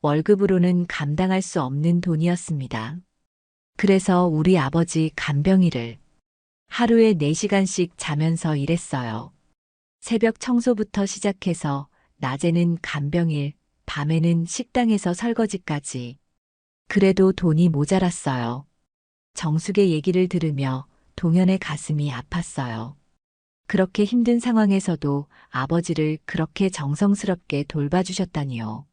월급으로는 감당할 수 없는 돈이었습니다. 그래서 우리 아버지 간병일을 하루에 4시간씩 자면서 일했어요. 새벽 청소부터 시작해서 낮에는 간병일, 밤에는 식당에서 설거지까지. 그래도 돈이 모자랐어요. 정숙의 얘기를 들으며 동현의 가슴이 아팠어요. 그렇게 힘든 상황에서도 아버지를 그렇게 정성스럽게 돌봐주셨다니요.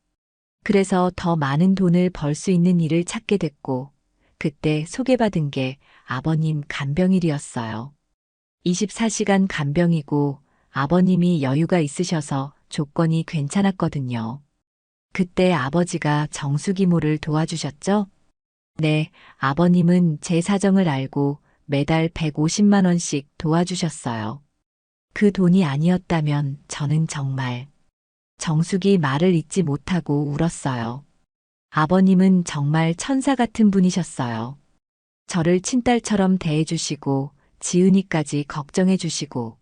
그래서 더 많은 돈을 벌 수 있는 일을 찾게 됐고, 그때 소개받은 게 아버님 간병일이었어요. 24시간 간병이고 아버님이 여유가 있으셔서 조건이 괜찮았거든요. 그때 아버지가 정숙 이모를 도와주셨죠? 네, 아버님은 제 사정을 알고 매달 150만 원씩 도와주셨어요. 그 돈이 아니었다면 저는 정말 정숙이 말을 잇지 못하고 울었어요. 아버님은 정말 천사 같은 분이셨어요. 저를 친딸처럼 대해주시고 지은이까지 걱정해주시고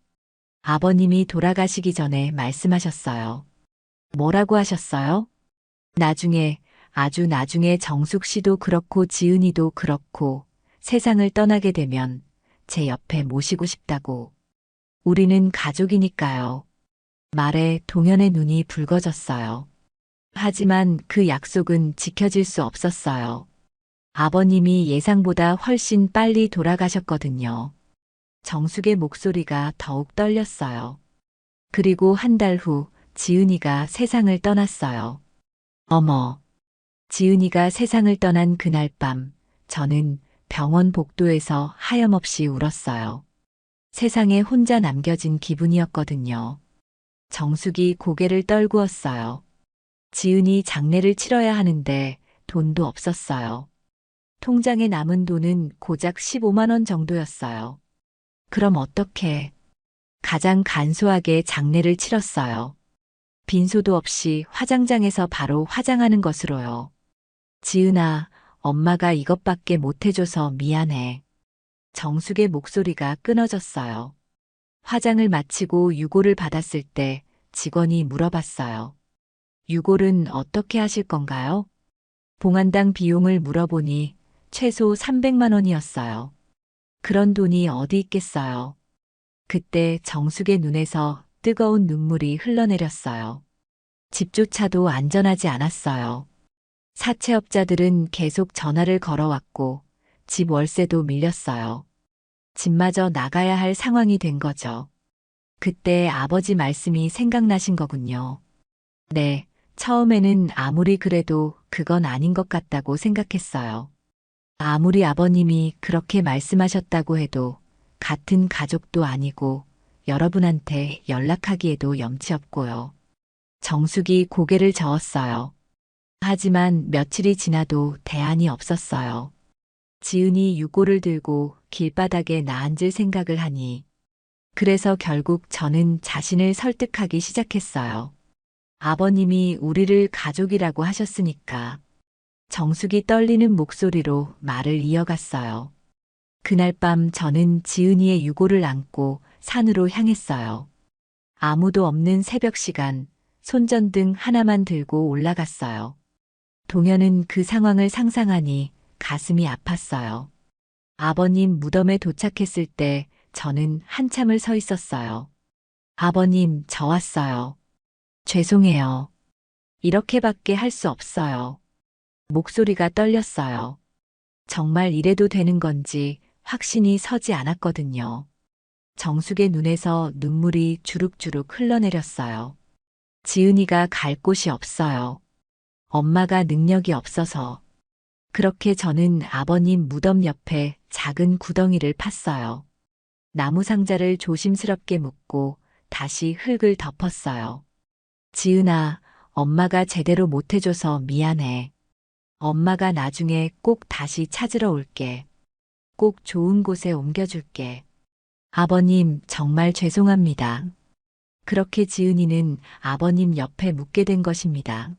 아버님이 돌아가시기 전에 말씀하셨어요. 뭐라고 하셨어요? 나중에, 아주 나중에 정숙 씨도 그렇고 지은이도 그렇고 세상을 떠나게 되면 제 옆에 모시고 싶다고. 우리는 가족이니까요. 말에 동현의 눈이 붉어졌어요. 하지만 그 약속은 지켜질 수 없었어요. 아버님이 예상보다 훨씬 빨리 돌아가셨거든요. 정숙의 목소리가 더욱 떨렸어요. 그리고 한 달 후 지은이가 세상을 떠났어요. 어머, 지은이가 세상을 떠난 그날 밤, 저는 병원 복도에서 하염없이 울었어요. 세상에 혼자 남겨진 기분이었거든요. 정숙이 고개를 떨구었어요. 지은이 장례를 치러야 하는데 돈도 없었어요. 통장에 남은 돈은 고작 15만 원 정도였어요. 그럼 어떻게? 가장 간소하게 장례를 치렀어요. 빈소도 없이 화장장에서 바로 화장하는 것으로요. 지은아, 엄마가 이것밖에 못해줘서 미안해. 정숙의 목소리가 끊어졌어요. 화장을 마치고 유골을 받았을 때 직원이 물어봤어요. 유골은 어떻게 하실 건가요? 봉안당 비용을 물어보니 최소 300만 원이었어요. 그런 돈이 어디 있겠어요. 그때 정숙의 눈에서 뜨거운 눈물이 흘러내렸어요. 집조차도 안전하지 않았어요. 사채업자들은 계속 전화를 걸어왔고 집 월세도 밀렸어요. 집마저 나가야 할 상황이 된 거죠. 그때 아버지 말씀이 생각나신 거군요. 네, 처음에는 아무리 그래도 그건 아닌 것 같다고 생각했어요. 아무리 아버님이 그렇게 말씀하셨다고 해도 같은 가족도 아니고 여러분한테 연락하기에도 염치 없고요. 정숙이 고개를 저었어요. 하지만 며칠이 지나도 대안이 없었어요. 지은이 유골을 들고 길바닥에 나앉을 생각을 하니 그래서 결국 저는 자신을 설득하기 시작했어요. 아버님이 우리를 가족이라고 하셨으니까. 정숙이 떨리는 목소리로 말을 이어갔어요. 그날 밤 저는 지은이의 유골을 안고 산으로 향했어요. 아무도 없는 새벽 시간, 손전등 하나만 들고 올라갔어요. 동현은 그 상황을 상상하니 가슴이 아팠어요. 아버님 무덤에 도착했을 때 저는 한참을 서 있었어요. 아버님, 저 왔어요. 죄송해요. 이렇게밖에 할 수 없어요. 목소리가 떨렸어요. 정말 이래도 되는 건지 확신이 서지 않았거든요. 정숙의 눈에서 눈물이 주룩주룩 흘러내렸어요. 지은이가 갈 곳이 없어요. 엄마가 능력이 없어서. 그렇게 저는 아버님 무덤 옆에 작은 구덩이를 팠어요. 나무 상자를 조심스럽게 묶고 다시 흙을 덮었어요. 지은아, 엄마가 제대로 못해줘서 미안해. 엄마가 나중에 꼭 다시 찾으러 올게. 꼭 좋은 곳에 옮겨줄게. 아버님, 정말 죄송합니다. 그렇게 지은이는 아버님 옆에 묵게 된 것입니다.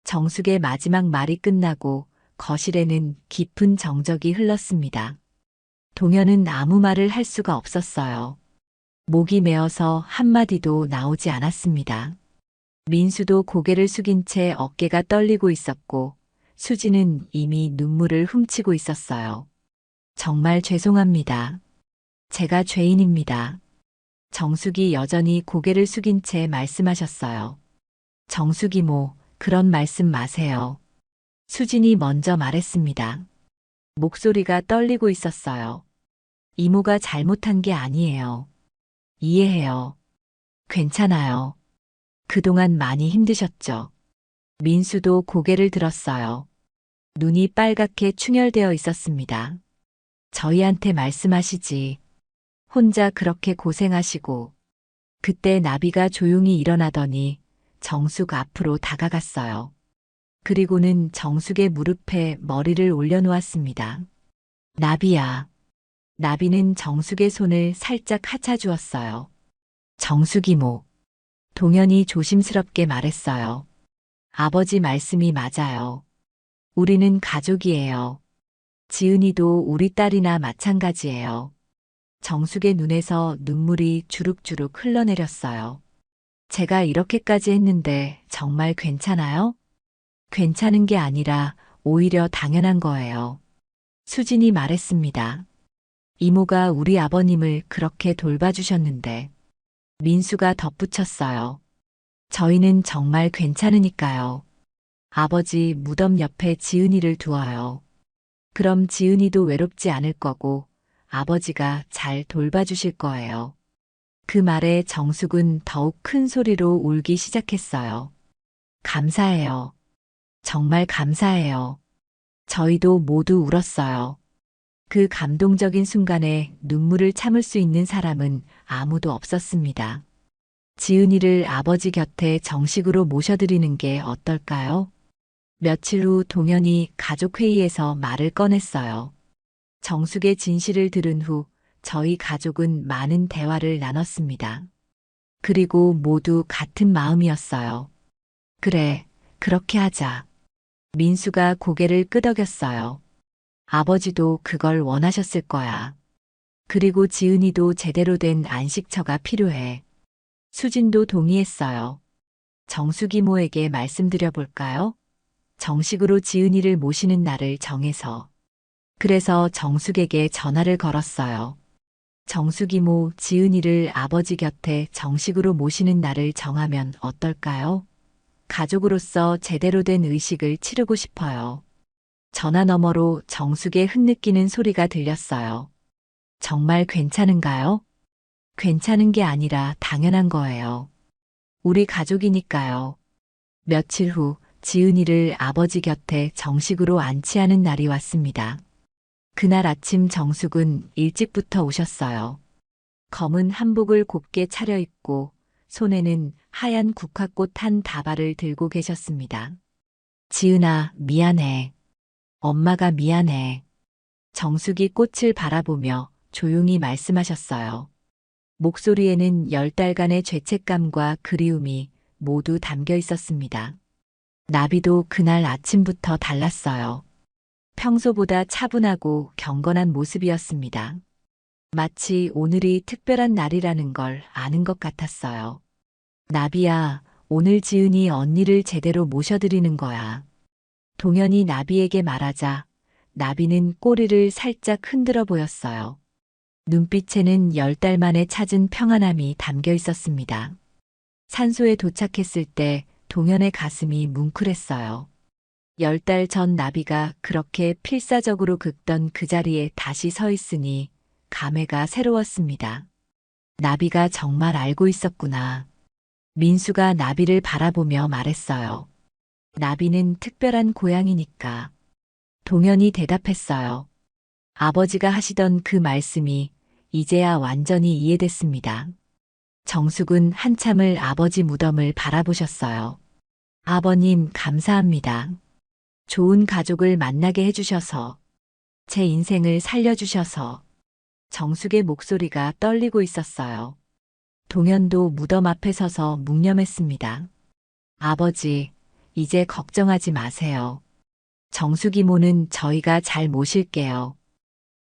정숙의 마지막 말이 끝나고 거실에는 깊은 정적이 흘렀습니다. 동현은 아무 말을 할 수가 없었어요. 목이 메어서 한마디도 나오지 않았습니다. 민수도 고개를 숙인 채 어깨가 떨리고 있었고 수지는 이미 눈물을 훔치고 있었어요. 정말 죄송합니다. 제가 죄인입니다. 정숙이 여전히 고개를 숙인 채 말씀하셨어요. 정숙 이모, 그런 말씀 마세요. 수진이 먼저 말했습니다. 목소리가 떨리고 있었어요. 이모가 잘못한 게 아니에요. 이해해요. 괜찮아요. 그동안 많이 힘드셨죠. 민수도 고개를 들었어요. 눈이 빨갛게 충혈되어 있었습니다. 저희한테 말씀하시지. 혼자 그렇게 고생하시고. 그때 나비가 조용히 일어나더니 정숙 앞으로 다가갔어요. 그리고는 정숙의 무릎에 머리를 올려놓았습니다. 나비야. 나비는 정숙의 손을 살짝 하차주었어요. 정숙 이모. 동현이 조심스럽게 말했어요. 아버지 말씀이 맞아요. 우리는 가족이에요. 지은이도 우리 딸이나 마찬가지예요. 정숙의 눈에서 눈물이 주룩주룩 흘러내렸어요. 제가 이렇게까지 했는데 정말 괜찮아요? 괜찮은 게 아니라 오히려 당연한 거예요. 수진이 말했습니다. 이모가 우리 아버님을 그렇게 돌봐주셨는데. 민수가 덧붙였어요. 저희는 정말 괜찮으니까요. 아버지 무덤 옆에 지은이를 두어요. 그럼 지은이도 외롭지 않을 거고 아버지가 잘 돌봐주실 거예요. 그 말에 정숙은 더욱 큰 소리로 울기 시작했어요. 감사해요. 정말 감사해요. 저희도 모두 울었어요. 그 감동적인 순간에 눈물을 참을 수 있는 사람은 아무도 없었습니다. 지은이를 아버지 곁에 정식으로 모셔드리는 게 어떨까요? 며칠 후 동현이 가족회의에서 말을 꺼냈어요. 정숙의 진실을 들은 후 저희 가족은 많은 대화를 나눴습니다. 그리고 모두 같은 마음이었어요. 그래, 그렇게 하자. 민수가 고개를 끄덕였어요. 아버지도 그걸 원하셨을 거야. 그리고 지은이도 제대로 된 안식처가 필요해. 수진도 동의했어요. 정숙 이모에게 말씀드려 볼까요? 정식으로 지은이를 모시는 날을 정해서. 그래서 정숙에게 전화를 걸었어요. 정숙 이모, 지은이를 아버지 곁에 정식으로 모시는 날을 정하면 어떨까요? 가족으로서 제대로 된 의식을 치르고 싶어요. 전화 너머로 정숙의 흐느끼는 소리가 들렸어요. 정말 괜찮은가요? 괜찮은 게 아니라 당연한 거예요. 우리 가족이니까요. 며칠 후 지은이를 아버지 곁에 정식으로 안치하는 날이 왔습니다. 그날 아침 정숙은 일찍부터 오셨어요. 검은 한복을 곱게 차려입고 손에는 하얀 국화꽃 한 다발을 들고 계셨습니다. 지은아, 미안해. 엄마가 미안해. 정숙이 꽃을 바라보며 조용히 말씀하셨어요. 목소리에는 10달간의 죄책감과 그리움이 모두 담겨 있었습니다. 나비도 그날 아침부터 달랐어요. 평소보다 차분하고 경건한 모습이었습니다. 마치 오늘이 특별한 날이라는 걸 아는 것 같았어요. 나비야, 오늘 지은이 언니를 제대로 모셔드리는 거야. 동현이 나비에게 말하자 나비는 꼬리를 살짝 흔들어 보였어요. 눈빛에는 10달 만에 찾은 평안함이 담겨 있었습니다. 산소에 도착했을 때 동현의 가슴이 뭉클했어요. 10달 전 나비가 그렇게 필사적으로 긁던 그 자리에 다시 서 있으니 감회가 새로웠습니다. 나비가 정말 알고 있었구나. 민수가 나비를 바라보며 말했어요. 나비는 특별한 고양이니까. 동현이 대답했어요. 아버지가 하시던 그 말씀이 이제야 완전히 이해됐습니다. 정숙은 한참을 아버지 무덤을 바라보셨어요. 아버님, 감사합니다. 좋은 가족을 만나게 해주셔서, 제 인생을 살려주셔서. 정숙의 목소리가 떨리고 있었어요. 동현도 무덤 앞에 서서 묵념했습니다. 아버지, 이제 걱정하지 마세요. 정숙 이모는 저희가 잘 모실게요.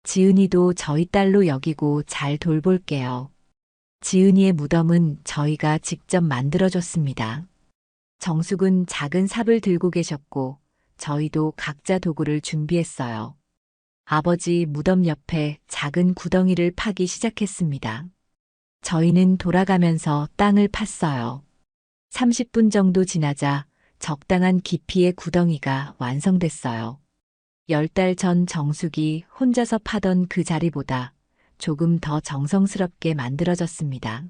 지은이도 저희 딸로 여기고 잘 돌볼게요. 지은이의 무덤은 저희가 직접 만들어줬습니다. 정숙은 작은 삽을 들고 계셨고 저희도 각자 도구를 준비했어요. 아버지 무덤 옆에 작은 구덩이를 파기 시작했습니다. 저희는 돌아가면서 땅을 팠어요. 30분 정도 지나자 적당한 깊이의 구덩이가 완성됐어요. 10달 전 정숙이 혼자서 파던 그 자리보다 조금 더 정성스럽게 만들어졌습니다.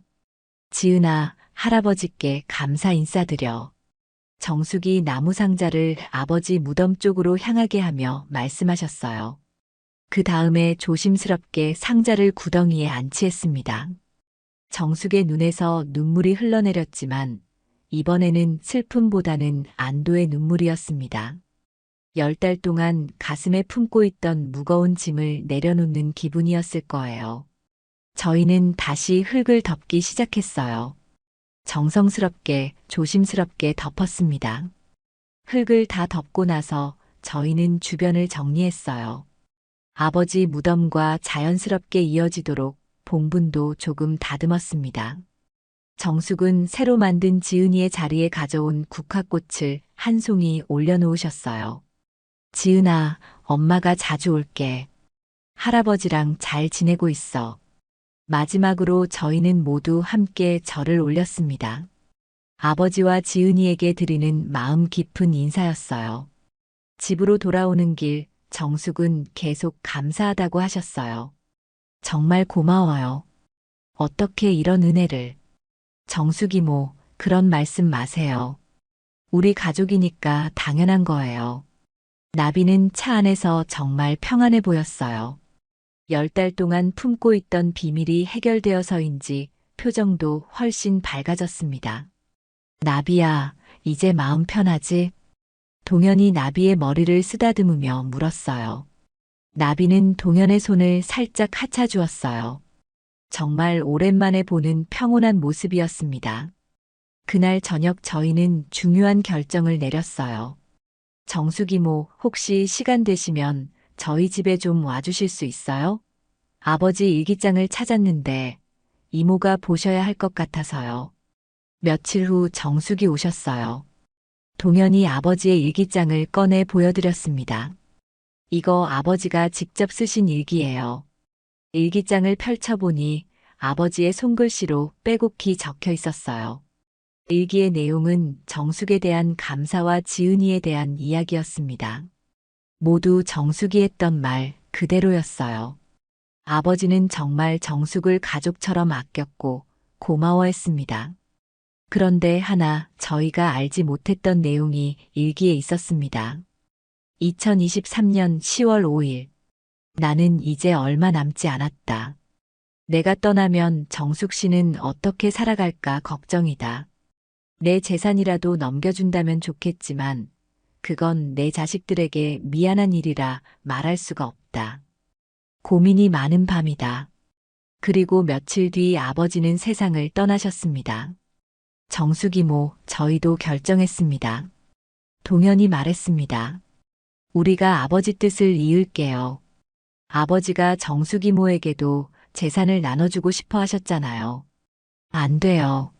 지은아, 할아버지께 감사 인사드려. 정숙이 나무 상자를 아버지 무덤 쪽으로 향하게 하며 말씀하셨어요. 그 다음에 조심스럽게 상자를 구덩이에 안치했습니다. 정숙의 눈에서 눈물이 흘러내렸지만 이번에는 슬픔보다는 안도의 눈물이었습니다. 10달 동안 가슴에 품고 있던 무거운 짐을 내려놓는 기분이었을 거예요. 저희는 다시 흙을 덮기 시작했어요. 정성스럽게, 조심스럽게 덮었습니다. 흙을 다 덮고 나서 저희는 주변을 정리했어요. 아버지 무덤과 자연스럽게 이어지도록 봉분도 조금 다듬었습니다. 정숙은 새로 만든 지은이의 자리에 가져온 국화꽃을 한 송이 올려놓으셨어요. 지은아, 엄마가 자주 올게. 할아버지랑 잘 지내고 있어. 마지막으로 저희는 모두 함께 절을 올렸습니다. 아버지와 지은이에게 드리는 마음 깊은 인사였어요. 집으로 돌아오는 길 정숙은 계속 감사하다고 하셨어요. 정말 고마워요. 어떻게 이런 은혜를. 정숙 이모, 그런 말씀 마세요. 우리 가족이니까 당연한 거예요. 나비는 차 안에서 정말 평안해 보였어요. 10달 동안 품고 있던 비밀이 해결되어서인지 표정도 훨씬 밝아졌습니다. 나비야, 이제 마음 편하지? 동현이 나비의 머리를 쓰다듬으며 물었어요. 나비는 동현의 손을 살짝 하차주었어요. 정말 오랜만에 보는 평온한 모습이었습니다. 그날 저녁 저희는 중요한 결정을 내렸어요. 정숙 이모, 혹시 시간 되시면 저희 집에 좀 와주실 수 있어요? 아버지 일기장을 찾았는데 이모가 보셔야 할 것 같아서요. 며칠 후 정숙이 오셨어요. 동현이 아버지의 일기장을 꺼내 보여드렸습니다. 이거 아버지가 직접 쓰신 일기예요. 일기장을 펼쳐보니 아버지의 손글씨로 빼곡히 적혀 있었어요. 일기의 내용은 정숙에 대한 감사와 지은이에 대한 이야기였습니다. 모두 정숙이 했던 말 그대로였어요. 아버지는 정말 정숙을 가족처럼 아꼈고 고마워했습니다. 그런데 하나 저희가 알지 못했던 내용이 일기에 있었습니다. 2023년 10월 5일. 나는 이제 얼마 남지 않았다. 내가 떠나면 정숙 씨는 어떻게 살아갈까 걱정이다. 내 재산이라도 넘겨준다면 좋겠지만 그건 내 자식들에게 미안한 일이라 말할 수가 없다. 고민이 많은 밤이다. 그리고 며칠 뒤 아버지는 세상을 떠나셨습니다. 정숙 이모, 저희도 결정했습니다. 동현이 말했습니다. 우리가 아버지 뜻을 이을게요. 아버지가 정숙 이모에게도 재산을 나눠주고 싶어 하셨잖아요. 안 돼요.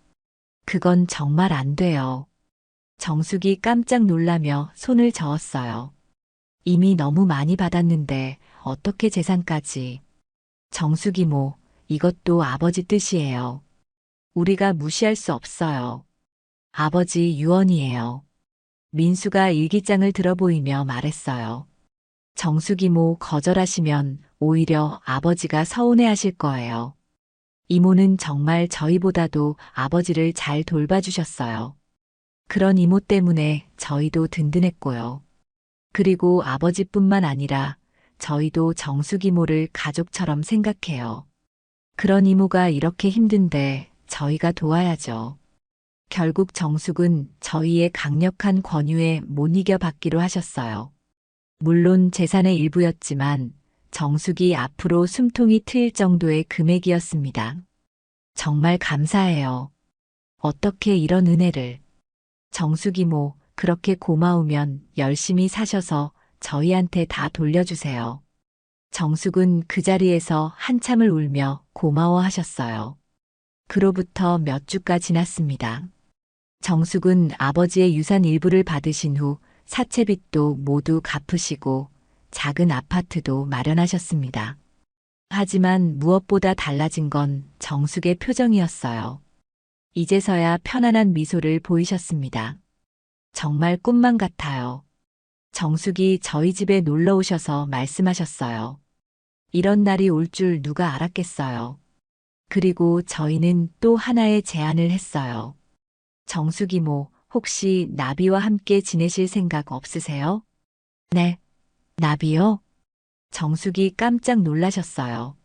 그건 정말 안 돼요. 정숙이 깜짝 놀라며 손을 저었어요. 이미 너무 많이 받았는데 어떻게 재산까지. 정숙 이모, 이것도 아버지 뜻이에요. 우리가 무시할 수 없어요. 아버지 유언이에요. 민수가 일기장을 들어보이며 말했어요. 정숙 이모 거절하시면 오히려 아버지가 서운해하실 거예요. 이모는 정말 저희보다도 아버지를 잘 돌봐주셨어요. 그런 이모 때문에 저희도 든든했고요. 그리고 아버지뿐만 아니라 저희도 정숙 이모를 가족처럼 생각해요. 그런 이모가 이렇게 힘든데 저희가 도와야죠. 결국 정숙은 저희의 강력한 권유에 못 이겨 받기로 하셨어요. 물론 재산의 일부였지만 정숙이 앞으로 숨통이 트일 정도의 금액이었습니다. 정말 감사해요. 어떻게 이런 은혜를. 정숙 이모, 그렇게 고마우면 열심히 사셔서 저희한테 다 돌려주세요. 정숙은 그 자리에서 한참을 울며 고마워하셨어요. 그로부터 몇 주가 지났습니다. 정숙은 아버지의 유산 일부를 받으신 후 사채빚도 모두 갚으시고 작은 아파트도 마련하셨습니다. 하지만 무엇보다 달라진 건 정숙의 표정이었어요. 이제서야 편안한 미소를 보이셨습니다. 정말 꿈만 같아요. 정숙이 저희 집에 놀러 오셔서 말씀하셨어요. 이런 날이 올 줄 누가 알았겠어요. 그리고 저희는 또 하나의 제안을 했어요. 정숙 이모, 혹시 나비와 함께 지내실 생각 없으세요? 네. 나비요? 정숙이 깜짝 놀라셨어요.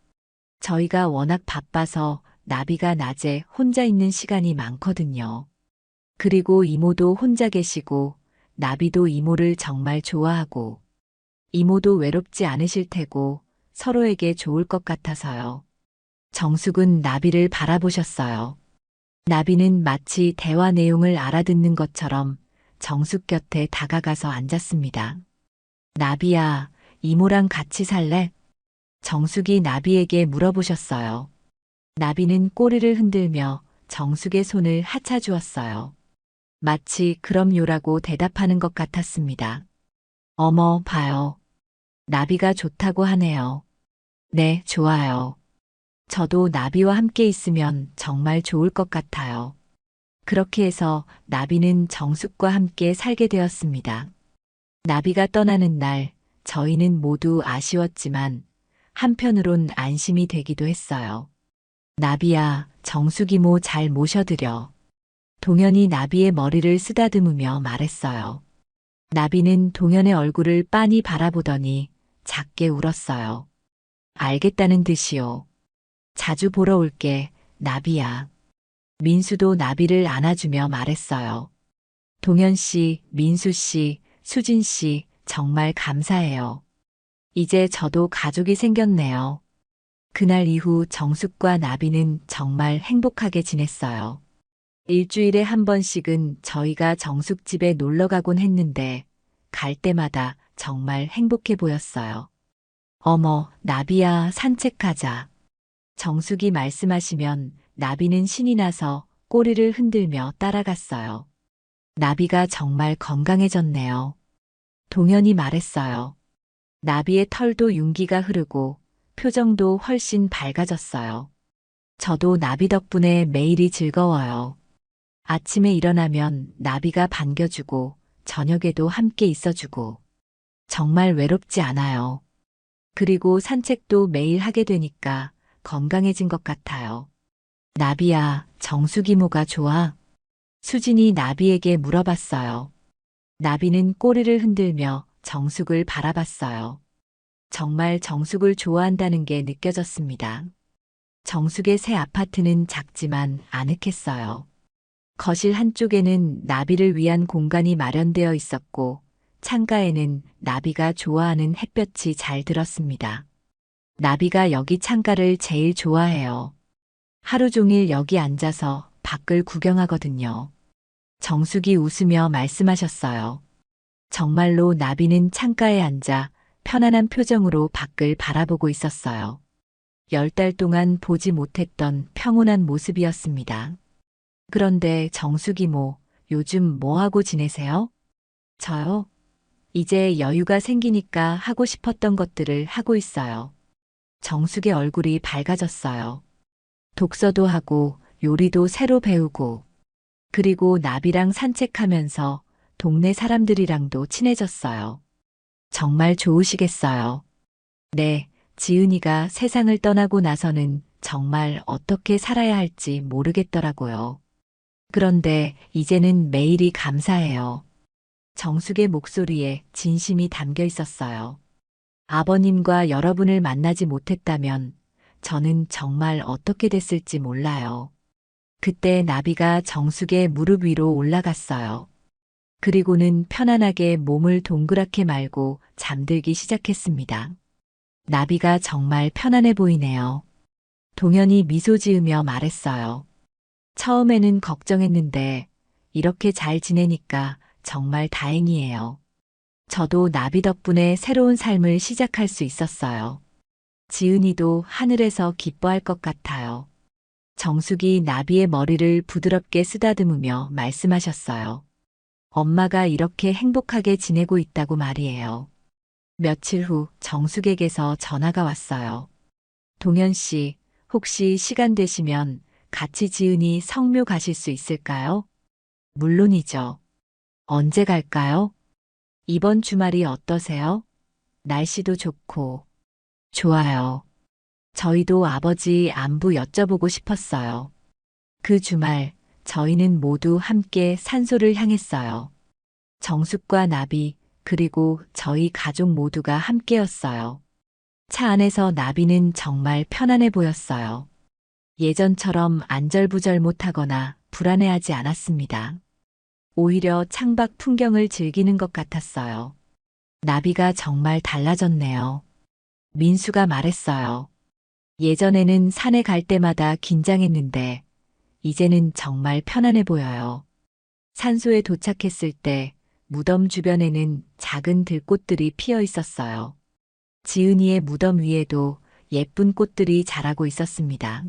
저희가 워낙 바빠서 나비가 낮에 혼자 있는 시간이 많거든요. 그리고 이모도 혼자 계시고 나비도 이모를 정말 좋아하고 이모도 외롭지 않으실 테고 서로에게 좋을 것 같아서요. 정숙은 나비를 바라보셨어요. 나비는 마치 대화 내용을 알아듣는 것처럼 정숙 곁에 다가가서 앉았습니다. 나비야, 이모랑 같이 살래? 정숙이 나비에게 물어보셨어요. 나비는 꼬리를 흔들며 정숙의 손을 하차주었어요. 마치 그럼요라고 대답하는 것 같았습니다. 어머, 봐요. 나비가 좋다고 하네요. 네, 좋아요. 저도 나비와 함께 있으면 정말 좋을 것 같아요. 그렇게 해서 나비는 정숙과 함께 살게 되었습니다. 나비가 떠나는 날, 저희는 모두 아쉬웠지만 한편으론 안심이 되기도 했어요. 나비야, 정수기모 잘 모셔드려. 동현이 나비의 머리를 쓰다듬으며 말했어요. 나비는 동현의 얼굴을 빤히 바라보더니 작게 울었어요. 알겠다는 듯이요. 자주 보러 올게, 나비야. 민수도 나비를 안아주며 말했어요. 동현 씨, 민수 씨, 수진 씨, 정말 감사해요. 이제 저도 가족이 생겼네요. 그날 이후 정숙과 나비는 정말 행복하게 지냈어요. 일주일에 한 번씩은 저희가 정숙 집에 놀러 가곤 했는데 갈 때마다 정말 행복해 보였어요. 어머, 나비야, 산책하자. 정숙이 말씀하시면 나비는 신이 나서 꼬리를 흔들며 따라갔어요. 나비가 정말 건강해졌네요. 동현이 말했어요. 나비의 털도 윤기가 흐르고 표정도 훨씬 밝아졌어요. 저도 나비 덕분에 매일이 즐거워요. 아침에 일어나면 나비가 반겨주고 저녁에도 함께 있어주고 정말 외롭지 않아요. 그리고 산책도 매일 하게 되니까 건강해진 것 같아요. 나비야, 정수기모가 좋아? 수진이 나비에게 물어봤어요. 나비는 꼬리를 흔들며 정숙을 바라봤어요. 정말 정숙을 좋아한다는 게 느껴졌습니다. 정숙의 새 아파트는 작지만 아늑했어요. 거실 한쪽에는 나비를 위한 공간이 마련되어 있었고 창가에는 나비가 좋아하는 햇볕이 잘 들었습니다. 나비가 여기 창가를 제일 좋아해요. 하루 종일 여기 앉아서 밖을 구경하거든요. 정숙이 웃으며 말씀하셨어요. 정말로 나비는 창가에 앉아 편안한 표정으로 밖을 바라보고 있었어요. 10달 동안 보지 못했던 평온한 모습이었습니다. 그런데 정숙이모, 요즘 뭐 하고 지내세요? 저요? 이제 여유가 생기니까 하고 싶었던 것들을 하고 있어요. 정숙의 얼굴이 밝아졌어요. 독서도 하고 요리도 새로 배우고 그리고 나비랑 산책하면서 동네 사람들이랑도 친해졌어요. 정말 좋으시겠어요. 네, 지은이가 세상을 떠나고 나서는 정말 어떻게 살아야 할지 모르겠더라고요. 그런데 이제는 매일이 감사해요. 정숙의 목소리에 진심이 담겨 있었어요. 아버님과 여러분을 만나지 못했다면 저는 정말 어떻게 됐을지 몰라요. 그때 나비가 정숙의 무릎 위로 올라갔어요. 그리고는 편안하게 몸을 동그랗게 말고 잠들기 시작했습니다. 나비가 정말 편안해 보이네요. 동현이 미소 지으며 말했어요. 처음에는 걱정했는데 이렇게 잘 지내니까 정말 다행이에요. 저도 나비 덕분에 새로운 삶을 시작할 수 있었어요. 지은이도 하늘에서 기뻐할 것 같아요. 정숙이 나비의 머리를 부드럽게 쓰다듬으며 말씀하셨어요. 엄마가 이렇게 행복하게 지내고 있다고 말이에요. 며칠 후 정숙에게서 전화가 왔어요. 동현 씨, 혹시 시간 되시면 같이 지은이 성묘 가실 수 있을까요? 물론이죠. 언제 갈까요? 이번 주말이 어떠세요? 날씨도 좋고. 좋아요. 저희도 아버지 안부 여쭤보고 싶었어요. 그 주말 저희는 모두 함께 산소를 향했어요. 정숙과 나비, 그리고 저희 가족 모두가 함께였어요. 차 안에서 나비는 정말 편안해 보였어요. 예전처럼 안절부절 못하거나 불안해하지 않았습니다. 오히려 창밖 풍경을 즐기는 것 같았어요. 나비가 정말 달라졌네요. 민수가 말했어요. 예전에는 산에 갈 때마다 긴장했는데 이제는 정말 편안해 보여요. 산소에 도착했을 때 무덤 주변에는 작은 들꽃들이 피어 있었어요. 지은이의 무덤 위에도 예쁜 꽃들이 자라고 있었습니다.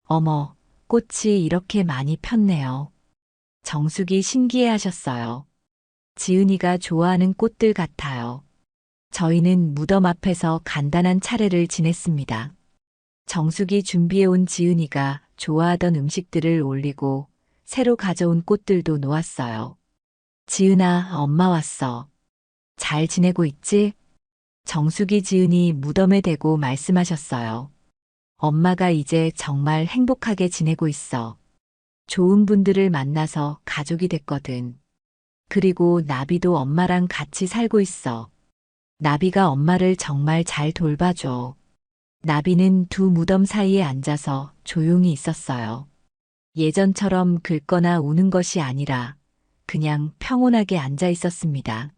어머, 꽃이 이렇게 많이 폈네요. 정숙이 신기해 하셨어요. 지은이가 좋아하는 꽃들 같아요. 저희는 무덤 앞에서 간단한 차례를 지냈습니다. 정숙이 준비해온 지은이가 좋아하던 음식들을 올리고 새로 가져온 꽃들도 놓았어요. 지은아, 엄마 왔어. 잘 지내고 있지? 정숙이 지은이 무덤에 대고 말씀하셨어요. 엄마가 이제 정말 행복하게 지내고 있어. 좋은 분들을 만나서 가족이 됐거든. 그리고 나비도 엄마랑 같이 살고 있어. 나비가 엄마를 정말 잘 돌봐줘. 나비는 두 무덤 사이에 앉아서 조용히 있었어요. 예전처럼 긁거나 우는 것이 아니라 그냥 평온하게 앉아 있었습니다.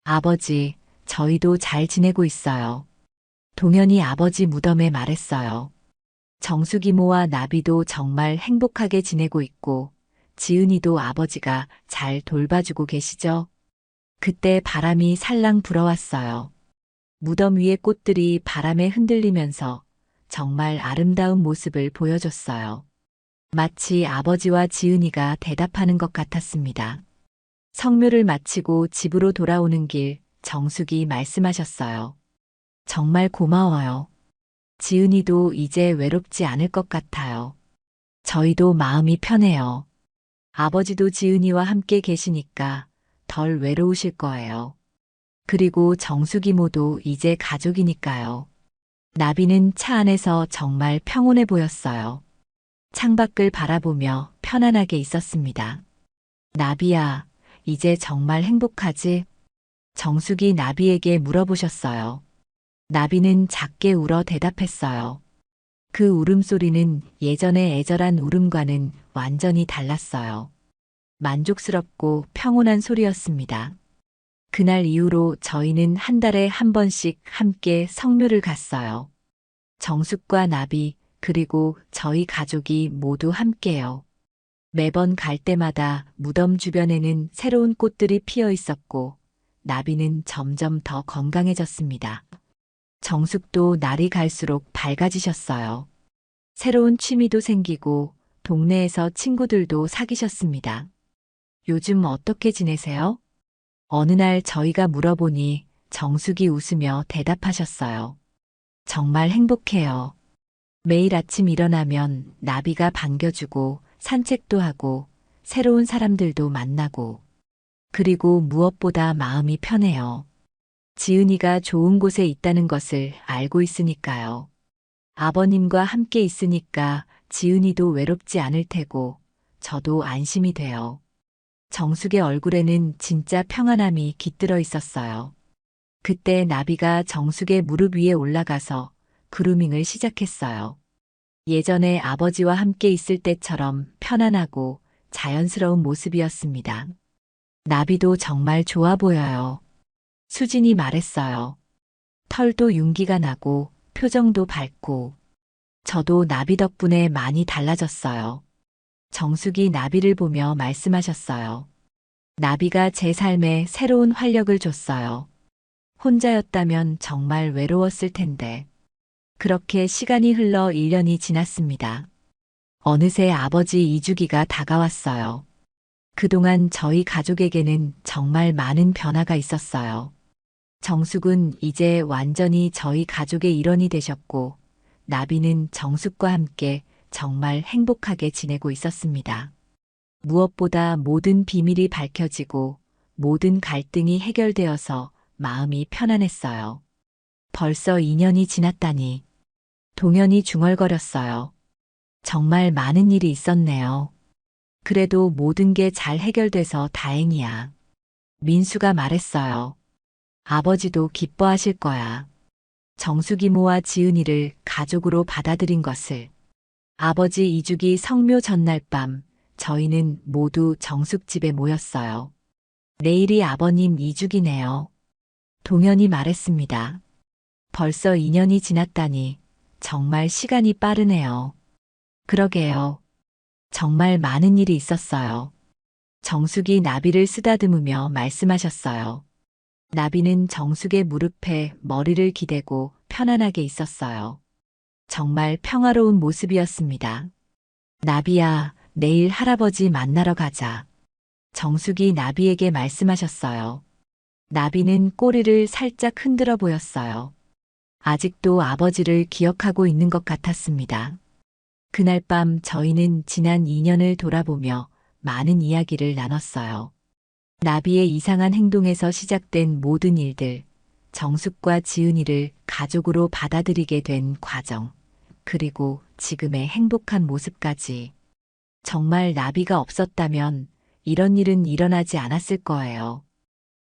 아버지, 저희도 잘 지내고 있어요. 동현이 아버지 무덤에 말했어요. 정숙 이모와 나비도 정말 행복하게 지내고 있고, 지은이도 아버지가 잘 돌봐주고 계시죠? 그때 바람이 살랑 불어왔어요. 무덤 위의 꽃들이 바람에 흔들리면서 정말 아름다운 모습을 보여줬어요. 마치 아버지와 지은이가 대답하는 것 같았습니다. 성묘를 마치고 집으로 돌아오는 길, 정숙이 말씀하셨어요. 정말 고마워요. 지은이도 이제 외롭지 않을 것 같아요. 저희도 마음이 편해요. 아버지도 지은이와 함께 계시니까 덜 외로우실 거예요. 그리고 정숙 이모도 이제 가족이니까요. 나비는 차 안에서 정말 평온해 보였어요. 창밖을 바라보며 편안하게 있었습니다. 나비야, 이제 정말 행복하지? 정숙이 나비에게 물어보셨어요. 나비는 작게 울어 대답했어요. 그 울음소리는 예전의 애절한 울음과는 완전히 달랐어요. 만족스럽고 평온한 소리였습니다. 그날 이후로 저희는 한 달에 한 번씩 함께 성묘를 갔어요. 정숙과 나비, 그리고 저희 가족이 모두 함께요. 매번 갈 때마다 무덤 주변에는 새로운 꽃들이 피어 있었고, 나비는 점점 더 건강해졌습니다. 정숙도 날이 갈수록 밝아지셨어요. 새로운 취미도 생기고, 동네에서 친구들도 사귀셨습니다. 요즘 어떻게 지내세요? 어느 날 저희가 물어보니 정숙이 웃으며 대답하셨어요. 정말 행복해요. 매일 아침 일어나면 나비가 반겨주고 산책도 하고 새로운 사람들도 만나고 그리고 무엇보다 마음이 편해요. 지은이가 좋은 곳에 있다는 것을 알고 있으니까요. 아버님과 함께 있으니까 지은이도 외롭지 않을 테고 저도 안심이 돼요. 정숙의 얼굴에는 진짜 평안함이 깃들어 있었어요. 그때 나비가 정숙의 무릎 위에 올라가서 그루밍을 시작했어요. 예전에 아버지와 함께 있을 때처럼 편안하고 자연스러운 모습이었습니다. 나비도 정말 좋아 보여요. 수진이 말했어요. 털도 윤기가 나고 표정도 밝고 저도 나비 덕분에 많이 달라졌어요. 정숙이 나비를 보며 말씀하셨어요. 나비가 제 삶에 새로운 활력을 줬어요. 혼자였다면 정말 외로웠을 텐데. 그렇게 시간이 흘러 1년이 지났습니다. 어느새 아버지 이주기가 다가왔어요. 그동안 저희 가족에게는 정말 많은 변화가 있었어요. 정숙은 이제 완전히 저희 가족의 일원이 되셨고, 나비는 정숙과 함께 정말 행복하게 지내고 있었습니다. 무엇보다 모든 비밀이 밝혀지고 모든 갈등이 해결되어서 마음이 편안했어요. 벌써 2년이 지났다니. 동현이 중얼거렸어요. 정말 많은 일이 있었네요. 그래도 모든 게 잘 해결돼서 다행이야. 민수가 말했어요. 아버지도 기뻐하실 거야. 정숙 이모와 지은이를 가족으로 받아들인 것을. 아버지 이주기 성묘 전날 밤 저희는 모두 정숙 집에 모였어요. 내일이 아버님 이주기네요. 동현이 말했습니다. 벌써 2년이 지났다니 정말 시간이 빠르네요. 그러게요. 정말 많은 일이 있었어요. 정숙이 나비를 쓰다듬으며 말씀하셨어요. 나비는 정숙의 무릎에 머리를 기대고 편안하게 있었어요. 정말 평화로운 모습이었습니다. 나비야, 내일 할아버지 만나러 가자. 정숙이 나비에게 말씀하셨어요. 나비는 꼬리를 살짝 흔들어 보였어요. 아직도 아버지를 기억하고 있는 것 같았습니다. 그날 밤 저희는 지난 2년을 돌아보며 많은 이야기를 나눴어요. 나비의 이상한 행동에서 시작된 모든 일들, 정숙과 지은이를 가족으로 받아들이게 된 과정, 그리고 지금의 행복한 모습까지. 정말 나비가 없었다면 이런 일은 일어나지 않았을 거예요.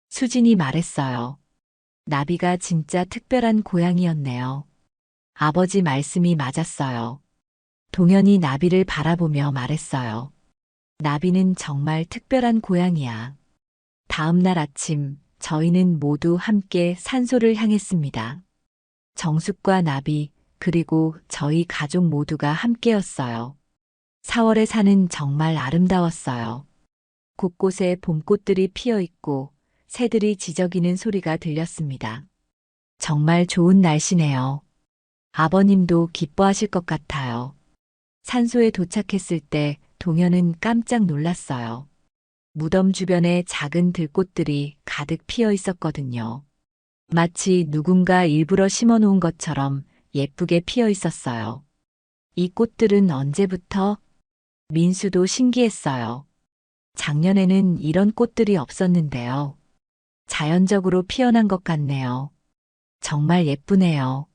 수진이 말했어요. 나비가 진짜 특별한 고양이였네요. 아버지 말씀이 맞았어요. 동현이 나비를 바라보며 말했어요. 나비는 정말 특별한 고양이야. 다음 날 아침, 저희는 모두 함께 산소를 향했습니다. 정숙과 나비, 그리고 저희 가족 모두가 함께였어요. 4월의 산은 정말 아름다웠어요. 곳곳에 봄꽃들이 피어 있고 새들이 지저귀는 소리가 들렸습니다. 정말 좋은 날씨네요. 아버님도 기뻐하실 것 같아요. 산소에 도착했을 때 동현은 깜짝 놀랐어요. 무덤 주변에 작은 들꽃들이 가득 피어 있었거든요. 마치 누군가 일부러 심어 놓은 것처럼 예쁘게 피어 있었어요. 이 꽃들은 언제부터? 민수도 신기했어요. 작년에는 이런 꽃들이 없었는데요. 자연적으로 피어난 것 같네요. 정말 예쁘네요.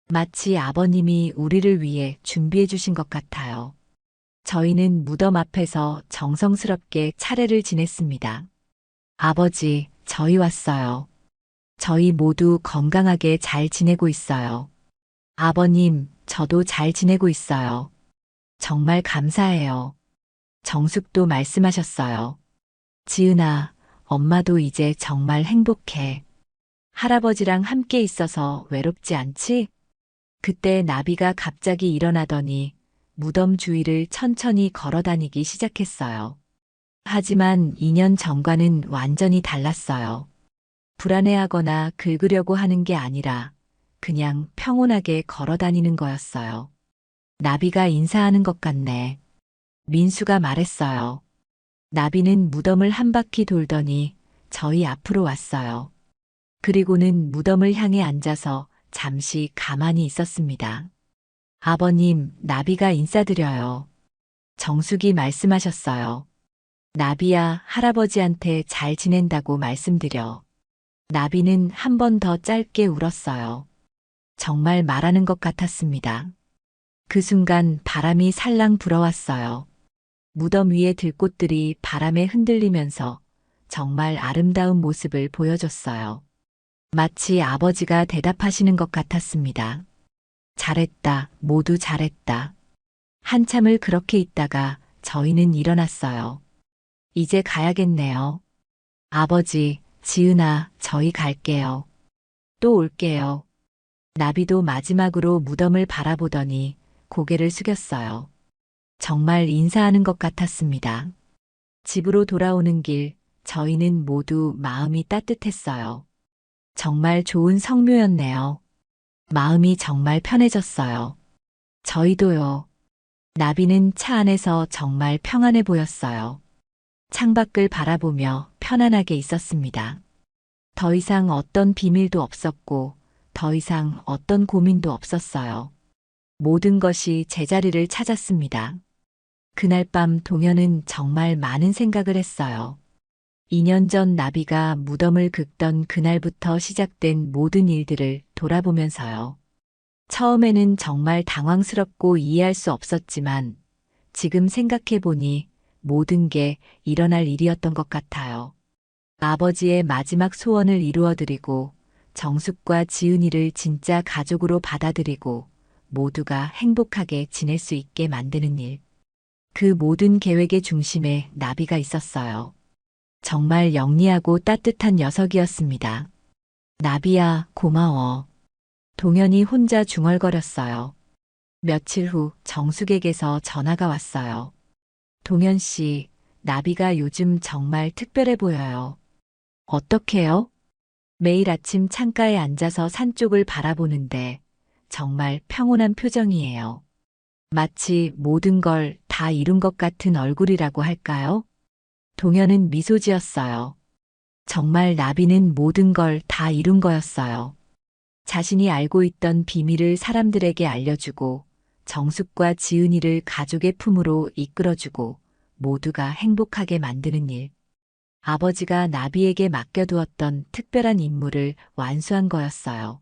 마치 아버님이 우리를 위해 준비해 주신 것 같아요. 저희는 무덤 앞에서 정성스럽게 차례를 지냈습니다. 아버지, 저희 왔어요. 저희 모두 건강하게 잘 지내고 있어요. 아버님, 저도 잘 지내고 있어요. 정말 감사해요. 정숙도 말씀하셨어요. 지은아, 엄마도 이제 정말 행복해. 할아버지랑 함께 있어서 외롭지 않지? 그때 나비가 갑자기 일어나더니 무덤 주위를 천천히 걸어 다니기 시작했어요. 하지만 2년 전과는 완전히 달랐어요. 불안해하거나 긁으려고 하는 게 아니라 그냥 평온하게 걸어 다니는 거였어요. 나비가 인사하는 것 같네. 민수가 말했어요. 나비는 무덤을 한 바퀴 돌더니 저희 앞으로 왔어요. 그리고는 무덤을 향해 앉아서 잠시 가만히 있었습니다. 아버님, 나비가 인사드려요. 정숙이 말씀하셨어요. 나비야, 할아버지한테 잘 지낸다고 말씀드려. 나비는 한 번 더 짧게 울었어요. 정말 말하는 것 같았습니다. 그 순간 바람이 살랑 불어왔어요. 무덤 위의 들꽃들이 바람에 흔들리면서 정말 아름다운 모습을 보여줬어요. 마치 아버지가 대답하시는 것 같았습니다. 잘했다, 모두 잘했다. 한참을 그렇게 있다가 저희는 일어났어요. 이제 가야겠네요. 아버지, 지은아, 저희 갈게요. 또 올게요. 나비도 마지막으로 무덤을 바라보더니 고개를 숙였어요. 정말 인사하는 것 같았습니다. 집으로 돌아오는 길, 저희는 모두 마음이 따뜻했어요. 정말 좋은 성묘였네요. 마음이 정말 편해졌어요. 저희도요. 나비는 차 안에서 정말 평안해 보였어요. 창밖을 바라보며 편안하게 있었습니다. 더 이상 어떤 비밀도 없었고, 더 이상 어떤 고민도 없었어요. 모든 것이 제자리를 찾았습니다. 그날 밤 동현은 정말 많은 생각을 했어요. 2년 전 나비가 무덤을 긁던 그날부터 시작된 모든 일들을 돌아보면서요. 처음에는 정말 당황스럽고 이해할 수 없었지만 지금 생각해보니 모든 게 일어날 일이었던 것 같아요. 아버지의 마지막 소원을 이루어드리고 정숙과 지은이를 진짜 가족으로 받아들이고 모두가 행복하게 지낼 수 있게 만드는 일. 그 모든 계획의 중심에 나비가 있었어요. 정말 영리하고 따뜻한 녀석이었습니다. 나비야, 고마워. 동현이 혼자 중얼거렸어요. 며칠 후 정숙에게서 전화가 왔어요. 동현 씨, 나비가 요즘 정말 특별해 보여요. 어떻게요? 매일 아침 창가에 앉아서 산 쪽을 바라보는데 정말 평온한 표정이에요. 마치 모든 걸 다 이룬 것 같은 얼굴이라고 할까요? 동현은 미소 지었어요. 정말 나비는 모든 걸 다 이룬 거였어요. 자신이 알고 있던 비밀을 사람들에게 알려주고 정숙과 지은이를 가족의 품으로 이끌어주고 모두가 행복하게 만드는 일. 아버지가 나비에게 맡겨두었던 특별한 임무를 완수한 거였어요.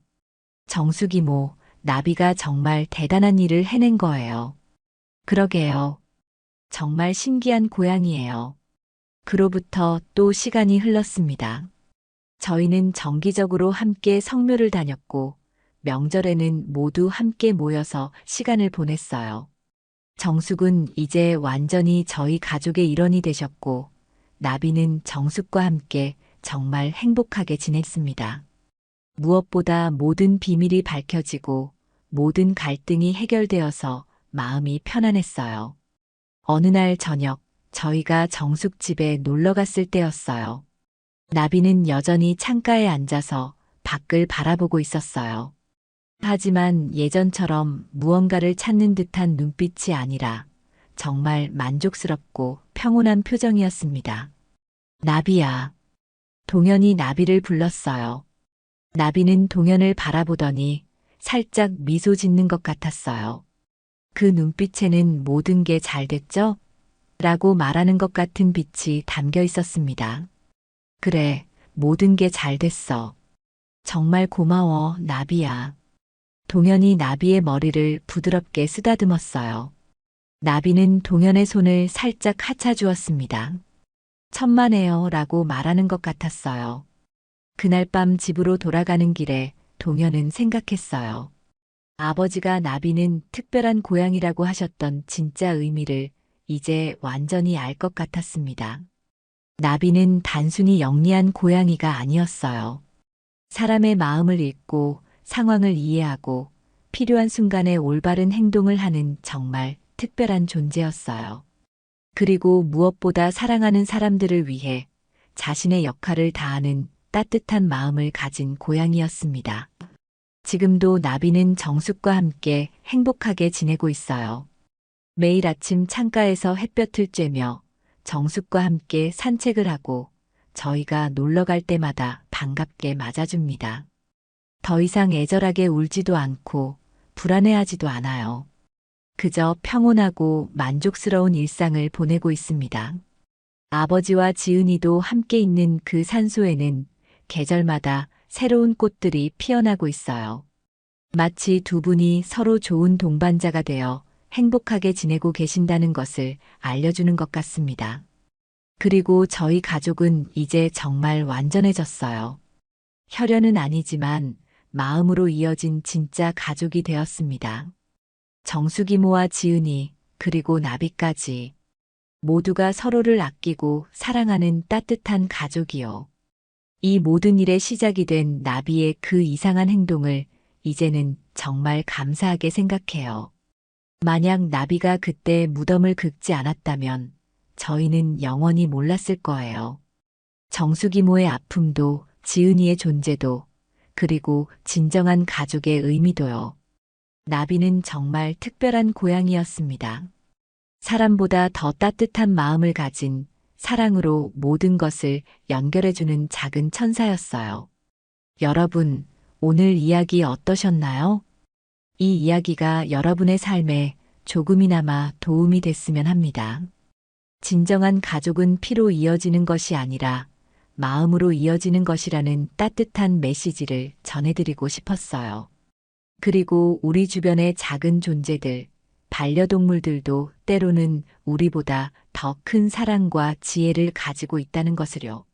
정숙이모, 나비가 정말 대단한 일을 해낸 거예요. 그러게요. 정말 신기한 고양이에요. 그로부터 또 시간이 흘렀습니다. 저희는 정기적으로 함께 성묘를 다녔고, 명절에는 모두 함께 모여서 시간을 보냈어요. 정숙은 이제 완전히 저희 가족의 일원이 되셨고, 나비는 정숙과 함께 정말 행복하게 지냈습니다. 무엇보다 모든 비밀이 밝혀지고 모든 갈등이 해결되어서 마음이 편안했어요. 어느 날 저녁, 저희가 정숙 집에 놀러 갔을 때였어요. 나비는 여전히 창가에 앉아서 밖을 바라보고 있었어요. 하지만 예전처럼 무언가를 찾는 듯한 눈빛이 아니라 정말 만족스럽고 평온한 표정이었습니다. 나비야. 동현이 나비를 불렀어요. 나비는 동현을 바라보더니 살짝 미소 짓는 것 같았어요. 그 눈빛에는 모든 게 잘 됐죠? 라고 말하는 것 같은 빛이 담겨 있었습니다. 그래, 모든 게 잘 됐어. 정말 고마워, 나비야. 동현이 나비의 머리를 부드럽게 쓰다듬었어요. 나비는 동현의 손을 살짝 하차주었습니다. 천만에요 라고 말하는 것 같았어요. 그날 밤 집으로 돌아가는 길에 동현은 생각했어요. 아버지가 나비는 특별한 고양이라고 하셨던 진짜 의미를 이제 완전히 알 것 같았습니다. 나비는 단순히 영리한 고양이가 아니었어요. 사람의 마음을 읽고 상황을 이해하고 필요한 순간에 올바른 행동을 하는 정말 특별한 존재였어요. 그리고 무엇보다 사랑하는 사람들을 위해 자신의 역할을 다하는 따뜻한 마음을 가진 고양이였습니다. 지금도 나비는 정숙과 함께 행복하게 지내고 있어요. 매일 아침 창가에서 햇볕을 쬐며 정숙과 함께 산책을 하고 저희가 놀러 갈 때마다 반갑게 맞아줍니다. 더 이상 애절하게 울지도 않고 불안해하지도 않아요. 그저 평온하고 만족스러운 일상을 보내고 있습니다. 아버지와 지은이도 함께 있는 그 산소에는 계절마다 새로운 꽃들이 피어나고 있어요. 마치 두 분이 서로 좋은 동반자가 되어 행복하게 지내고 계신다는 것을 알려주는 것 같습니다. 그리고 저희 가족은 이제 정말 완전해졌어요. 혈연은 아니지만 마음으로 이어진 진짜 가족이 되었습니다. 정숙이모와 지은이, 그리고 나비까지 모두가 서로를 아끼고 사랑하는 따뜻한 가족이요. 이 모든 일의 시작이 된 나비의 그 이상한 행동을 이제는 정말 감사하게 생각해요. 만약 나비가 그때 무덤을 긁지 않았다면 저희는 영원히 몰랐을 거예요. 정숙이모의 아픔도 지은이의 존재도 그리고 진정한 가족의 의미도요. 나비는 정말 특별한 고양이였습니다. 사람보다 더 따뜻한 마음을 가진 사랑으로 모든 것을 연결해주는 작은 천사였어요. 여러분, 오늘 이야기 어떠셨나요? 이 이야기가 여러분의 삶에 조금이나마 도움이 됐으면 합니다. 진정한 가족은 피로 이어지는 것이 아니라 마음으로 이어지는 것이라는 따뜻한 메시지를 전해드리고 싶었어요. 그리고 우리 주변의 작은 존재들, 반려동물들도 때로는 우리보다 더 큰 사랑과 지혜를 가지고 있다는 것을요.